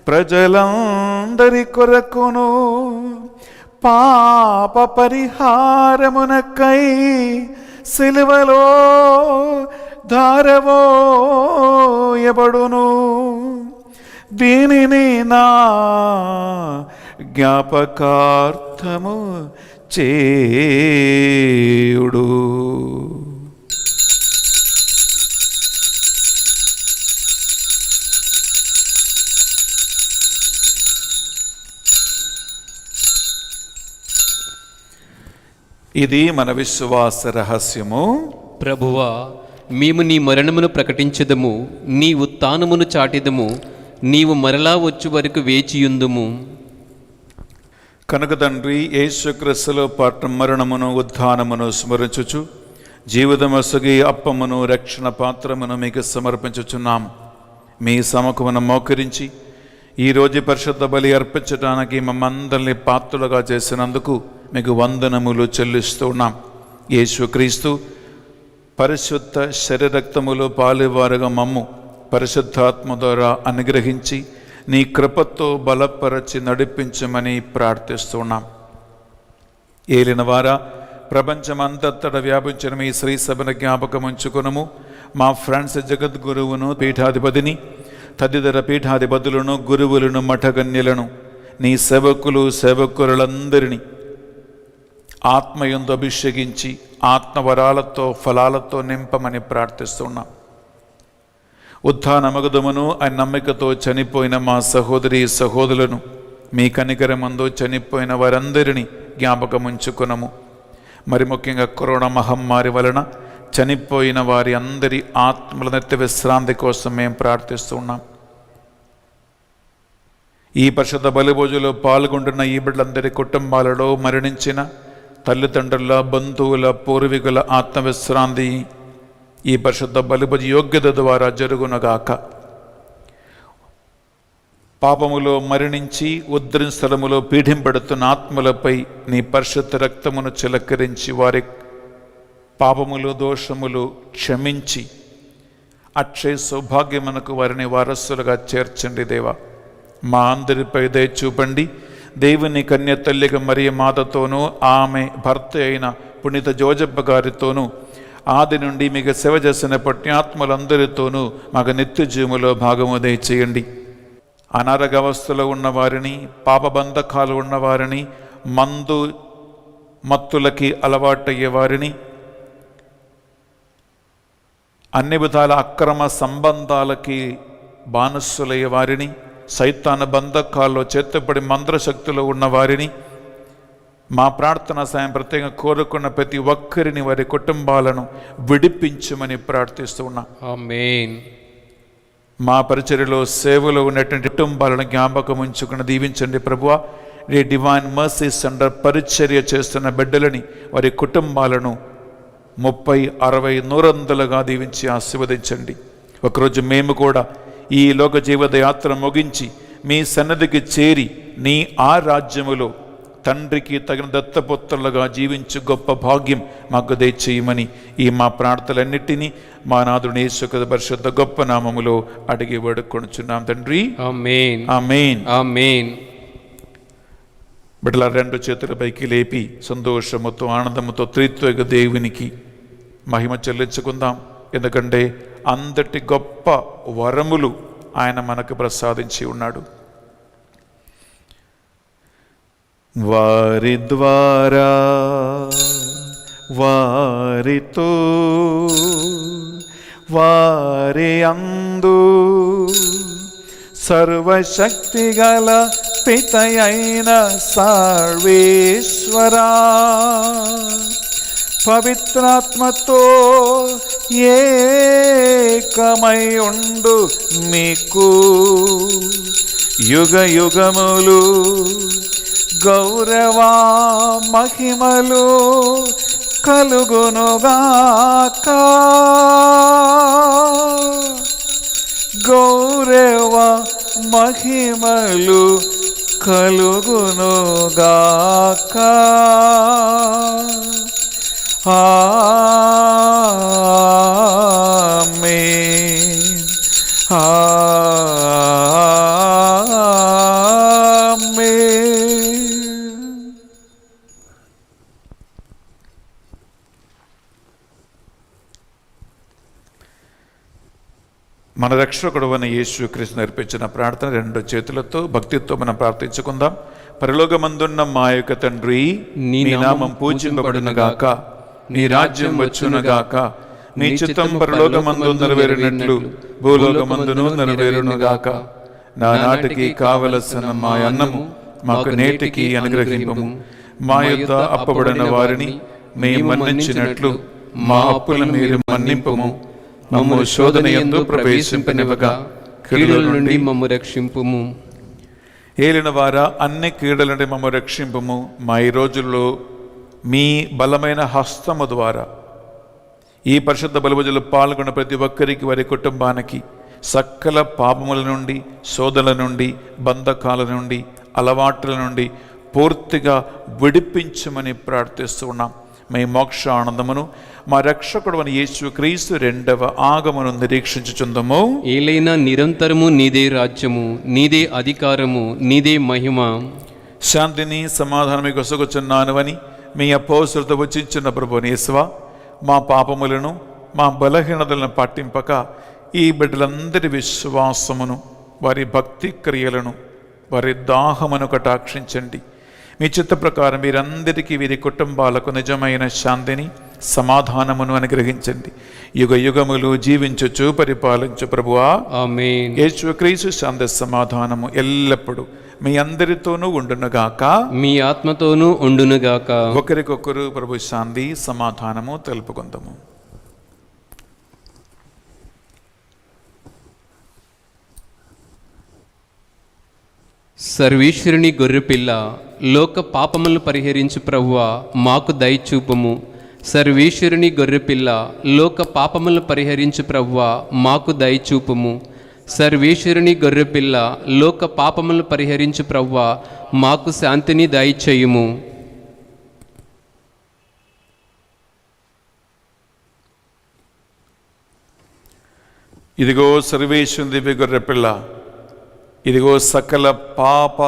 ప్రజలందరి కొరకును పాప పరిహారమునకై సిలువలో ధారవోయబడును. దీనిని నా జ్ఞాపకార్థము చేయుడు. ఇది మన విశ్వాస రహస్యము. ప్రభువా, మేము నీ మరణమును ప్రకటించదము, నీ ఉత్థానమును చాటిదము, నీవు మరలా వచ్చు వరకు వేచియుందుము. కనుక తండ్రి, యేసుక్రీస్తులో పాటు మరణమును ఉత్థానమును స్మరించుచు జీవితమొసగి అప్పమును రక్షణ పాత్రమును మీకు సమర్పించుచున్నాం. మీ సముఖమును మోకరించి ఈరోజు పరిశుద్ధ బలి అర్పించడానికి మమ్మందరినీ పాత్రులుగా చేసినందుకు మీకు వందనములు చెల్లిస్తూ ఉన్నాం. యేసుక్రీస్తు పరిశుద్ధ శరీరక్తములు పాలువారుగా మమ్ము పరిశుద్ధాత్మ ద్వారా అనుగ్రహించి నీ కృపతో బలపరచి నడిపించమని ప్రార్థిస్తున్నాం. ఏలిన వారా, ప్రపంచమంతటా వ్యాపించిన మీ శ్రీ సభను జ్ఞాపకం ఉంచుకునము. మా ఫ్రాన్సిస్ జగద్గురువును, పీఠాధిపతిని, తదితర పీఠాధిపతులను, గురువులను, మఠగన్యులను, నీ సేవకులందరినీ ఆత్మయందు అభిషేకించి ఆత్మవరాలతో ఫలాలతో నింపమని ప్రార్థిస్తున్నాం. ఉత్థానమగుదమును ఆయన నమ్మికతో చనిపోయిన మా సహోదరి సహోదరులను, మీ కనికరమందు చనిపోయిన వారందరినీ జ్ఞాపకం ఉంచుకునము. మరి ముఖ్యంగా కరోనా మహమ్మారి వలన చనిపోయిన వారి అందరి ఆత్మల నిత్య విశ్రాంతి కోసం మేము ప్రార్థిస్తున్నాం. ఈ పరిశుద్ధ బలిభోజులో పాల్గొంటున్న ఈ బిడ్డలందరి కుటుంబాలలో మరణించిన తల్లిదండ్రుల, బంధువుల, పూర్వీకుల ఆత్మవిశ్రాంతి ఈ పరిశుద్ధ బలిభోజ యోగ్యత ద్వారా జరుగునగాక. పాపములో మరణించి ఉద్రిన స్థలములో పీడింపడుతున్న ఆత్మలపై నీ పరిశుద్ధ రక్తమును చిలకరించి వారి పాపములు, దోషములు క్షమించి అక్షయ సౌభాగ్యమునకు వారిని వారసులుగా చేర్చండి దేవా. మా అందరిపై దయ చూపండి. దేవుని కన్య తల్లిగా మరియ మాతతోనూ ఆమె భర్త అయిన పునీత జోజప్ప గారితోనూ ఆది నుండి మీకు సేవ చేసిన పుణ్యాత్ములందరితోనూ మాకు నిత్య జీవములో భాగము దయచేయండి. అనారోగ్య అవస్థలో ఉన్నవారిని, పాపబంధకాలు ఉన్నవారిని, మందు మత్తులకి అలవాటయ్యే వారిని, అన్ని విధాల అక్రమ సంబంధాలకి బానిసలయ్యే వారిని, సైతాన బంధకాల్లో చేతపడి మంత్రశక్తిలో ఉన్న వారిని, మా ప్రార్థన సాయం ప్రత్యేకంగా కోరుకున్న ప్రతి ఒక్కరిని వారి కుటుంబాలను విడిపించమని ప్రార్థిస్తూ ఉన్నాం. ఆమేన్. మా పరిచర్యలో సేవలో ఉన్నటువంటి కుటుంబాలను జ్ఞాపకం ఉంచుకుని దీవించండి ప్రభువా. ఈ డివైన్ మర్సీస్ సెంటర్ పరిచర్య చేస్తున్న బిడ్డలని, వారి కుటుంబాలను 30, 60, 100 దీవించి ఆశీర్వదించండి. ఒకరోజు మేము కూడా ఈ లోక జీవిత యాత్ర ముగించి మీ సన్నిధికి చేరి నీ ఆ రాజ్యములో తండ్రికి తగిన దత్తపుత్రులుగా జీవించు గొప్ప భాగ్యం మాకు దయచేయమని ఈ మా ప్రార్థనలన్నిటినీ మా నాథుని యేసు పరిశుద్ధ గొప్ప నామములో అడిగి వేడుకొనుచున్నాం తండ్రి. ఆమేన్. ఆమేన్. ఆమేన్. బిడ్డల 2 చేతుల పైకి లేపి సంతోషముతో ఆనందముతో త్రిత్వైక దేవునికి మహిమ చెల్లించుకుందాం. ఎందుకంటే అంతటి గొప్ప వరములు ఆయన మనకు ప్రసాదించి ఉన్నాడు. వారి ద్వారా వారితో వారి అందు సర్వశక్తిగల పితయైన సర్వేశ్వరా పవిత్రాత్మతో ఏకమై ఉండు మీకు యుగ యుగములు గౌరవ మహిమలు కలుగునుగాక. గౌరవ మహిమలు కలుగునుగాక. ఆమేన్. మన రక్షకుడు అయిన యేసుక్రీస్తు నేర్పించిన ప్రార్థన 2 చేతులతో భక్తితో మనం ప్రార్థించుకుందాం. పరలోకమందున్న మా యొక్క తండ్రి, నీ నామం పూజింపబడునుగాక, నీ రాజ్యం వచ్చునుగాక, నీ చిత్తం పరలోకమందు నెరవేరినట్లు భూలోకమందును నెరవేరునుగాక. నానాటికి కావలసిన మా అన్నము మాకు నేటికి అనుగ్రహింపము. మా యొద్ద అప్పబడిన వారిని మేము మన్నించినట్లు మా అప్పులను మీరు మన్నింపము. మమ్ము శోధన యందు ప్రవేశింపనివ్వగా కీడుల నుండి మమ్ము రక్షింపుము. ఏలిన వారా అన్ని కీడుల నుండి మమ్ము రక్షింపము. మా ఈ రోజుల్లో మీ బలమైన హస్తము ద్వారా ఈ పరిశుద్ధ బలిపూజలో పాల్గొన్న ప్రతి ఒక్కరికి, వారి కుటుంబానికి సకల పాపముల నుండి, శోధనల నుండి, బంధకాల నుండి, అలవాట్ల నుండి పూర్తిగా విడిపించమని ప్రార్థిస్తూ ఉన్నాం. మీ మోక్ష ఆనందమును మా రక్షకుడు అని యేసుక్రీస్తు 2వ ఆగమను నిరీక్షించుచుందము. ఏలైనా నిరంతరము నీదే రాజ్యము, నీదే అధికారము, నీదే మహిమ. శాంతిని సమాధానం కొసగుచున్నాను అని మీ అపోస్తులతో వచించిన ప్రభువైన యేసువా, మా పాపములను మా బలహీనతలను పట్టింపక ఈ బిడ్డలందరి విశ్వాసమును, వారి భక్తి క్రియలను, వారి దాహమును కటాక్షించండి. మీ చిత్త ప్రకారం వీరందరికీ, వీరి కుటుంబాలకు నిజమైన శాంతిని, సమాధానమును అనుగ్రహించండి. యుగ యుగములు జీవించుచు పరిపాలించు ప్రభువా. ఆమేన్. యేసుక్రీస్తు శాంతి సమాధానము ఎల్లప్పుడూ మీ అందరితోనూ ఉండునుగాక, మీ ఆత్మతోనూ ఉండునుగాక. ఒకరికొకరు ప్రభు శాంతి సమాధానము తెలుపుకుందాము. సర్వేశ్వరుని గొర్రెపిల్ల, లోక పాపములను పరిహరించు ప్రభువా, మాకు దయచూపము. సర్వేశ్వరుని గొర్రెపిల్ల, లోక పాపములను పరిహరించు ప్రభువా, మాకు దయచూపము. సర్వేశ్వరుని గొర్రెపిల్ల, లోక పాపములను పరిహరించు ప్రభువా, మాకు శాంతిని దయచేయుము. ఇదిగో సర్వేశ్వరుని దివ్య గొర్రెపిల్ల, ఇదిగో సకల పాప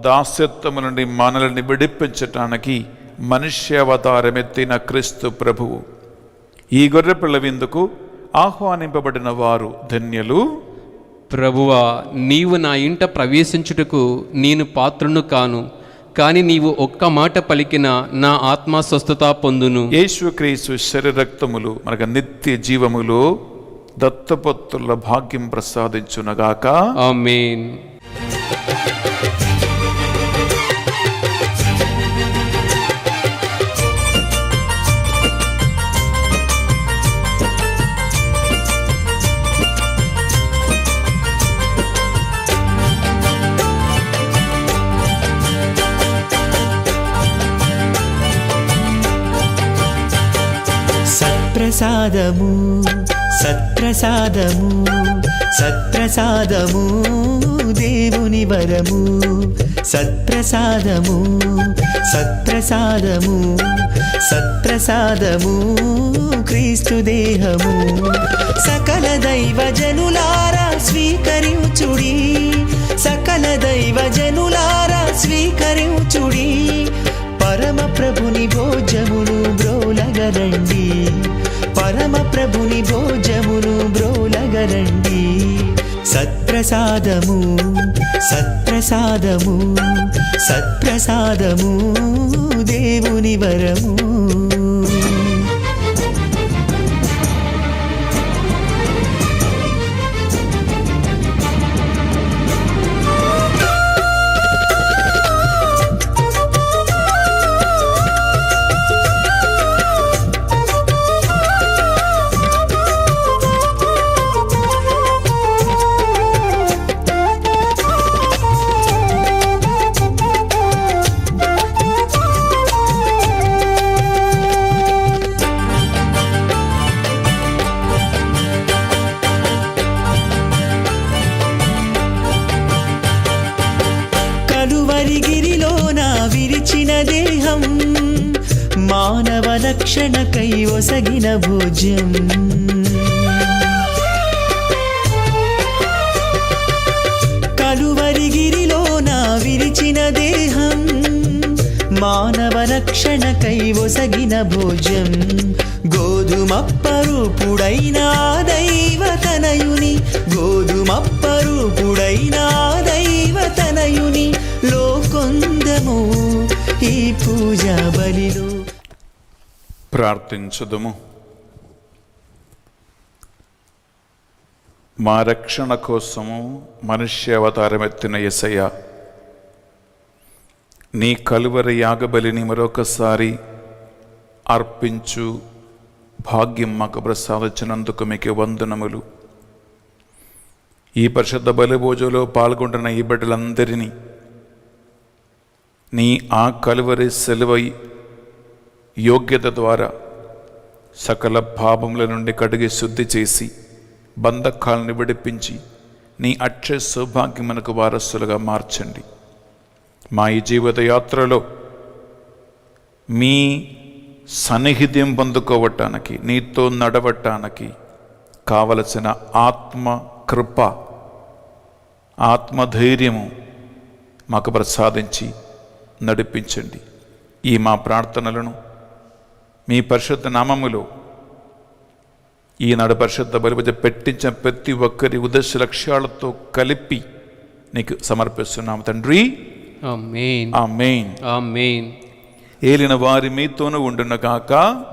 దాస్యత్వము నుండి మనల్ని విడిపించటానికి మనుష్యావతారమెత్తిన క్రీస్తు ప్రభువు. ఈ గొర్రెపిల్ల విందుకు ఆహ్వానింపబడిన వారు ధన్యులు. ప్రభువా, నీవు నా ఇంట ప్రవేశించుటకు నేను పాత్రును కాను, కానీ నీవు ఒక్క మాట పలికిన నా ఆత్మ స్వస్థత పొందును. యేసుక్రీస్తు శరీరక్తములు మనకు నిత్య జీవములు దత్తపుత్రుల భాగ్యం ప్రసాదించునగాక. ఆమేన్. సత్ప్రసాదము సత్ప్రసాదము సత్ప్రసాదము దేవుని వరము. సత్ప్రసాదము సత్ప్రసాదము సత్ప్రసాదము క్రీస్తు దేహము. సకల దైవ జనులారా స్వీకరించుడి, సకల దైవ జనులారా స్వీకరించుడి. పరమ ప్రభుని భోజమును బ్రోలగరండి, పరమ ప్రభుని భోజమును బ్రోలగరండి. సత్ప్రసాదము సత్ప్రసాదము సత్ప్రసాదము దేవుని వరము. కలువరిగిరిలోన విరిచిన దేహం మానవ రక్షణకై ఒసగిన భోజ్యం. కలువరిగిరిలోన విరిచిన దేహం మానవ రక్షణకై ఒసగిన భోజ్యం. గోధుమప్పరూపుడైన దైవతనయుని, గోధుమప్పరూపుడైన దైవతనయుని లోకొందము ఈ పూజా బలిలో. ప్రార్థించుదుము. మా రక్షణ కోసము మనుష్య అవతారమెత్తిన యేసయ్య, నీ కలువరి యాగబలిని మరొకసారి అర్పించు భాగ్యం మాకు ప్రసాదించినందుకు మీకు వందనములు. ఈ పరిశుద్ధ బలిభోజలో పాల్గొంటున్న ఈ బిడ్డలందరినీ నీ ఆ కలువరి సెలవ యోగ్యత ద్వారా సకల పాపముల నుండి కడిగి శుద్ధి చేసి బంధకాలను విడిపించి నీ అక్షయ సౌభాగ్యమునకు వారసులుగా మార్చండి. మా ఈ జీవిత యాత్రలో మీ సన్నిహిత్యం పొందుకోవటానికి, నీతో నడవటానికి కావలసిన ఆత్మ కృప, ఆత్మధైర్యము మాకు ప్రసాదించి నడిపించండి. ఈ మా ప్రార్థనలను మీ పరిశుద్ధ నామములో ఈనాడు పరిశుద్ధ బలిపూజ పెట్టించిన ప్రతి ఒక్కరి ఉద్దేశ లక్ష్యాలతో కలిపి నీకు సమర్పిస్తున్నాము తండ్రి. ఆమేన్. ఆమేన్. ఆమేన్. ఏలిన వారి మీతోనూ ఉండునుగాక,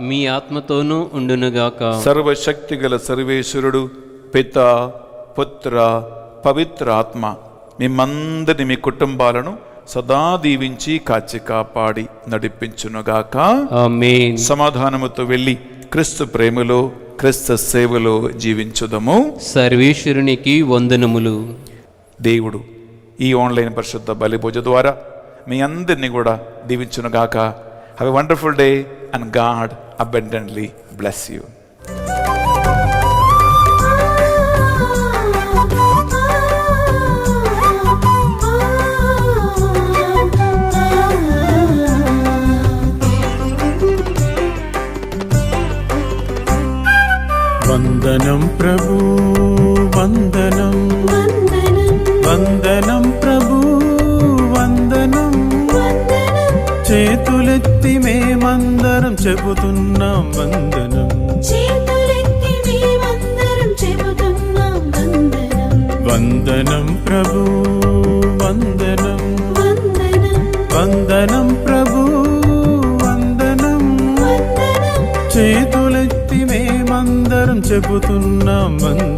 మీ ఆత్మతోనూ ఉండునుగాక. సర్వశక్తి గల సర్వేశ్వరుడు పిత పుత్ర పవిత్ర ఆత్మ మిమ్మందరిని మీ కుటుంబాలను సదా దీవించి కాచి కాపాడి నడిపించునుగాక. ఆమేన్. సమాధానముతో వెళ్ళి క్రీస్తు ప్రేమలో క్రీస్తు సేవలో జీవించుదము. సర్వేశ్వరునికి వందనములు. దేవుడు ఈ ఆన్లైన్ పరిశుద్ధ బలిభోజ ద్వారా మీ అందరినీ కూడా దీవించునుగాక. Have a wonderful day and God abundantly bless you. వందనం ప్రభు వందనం వందనం ప్రభు వందనం. చెబుతున్నాం వందనం. చేతులెత్తి మేమందరం చెబుతున్నాం వందనం. వందనం ప్రభు వందనం. వందనం వందనం ప్రభు వందనం. వందనం చేతులెత్తి మేమందరం చెబుతున్నాం వందనం.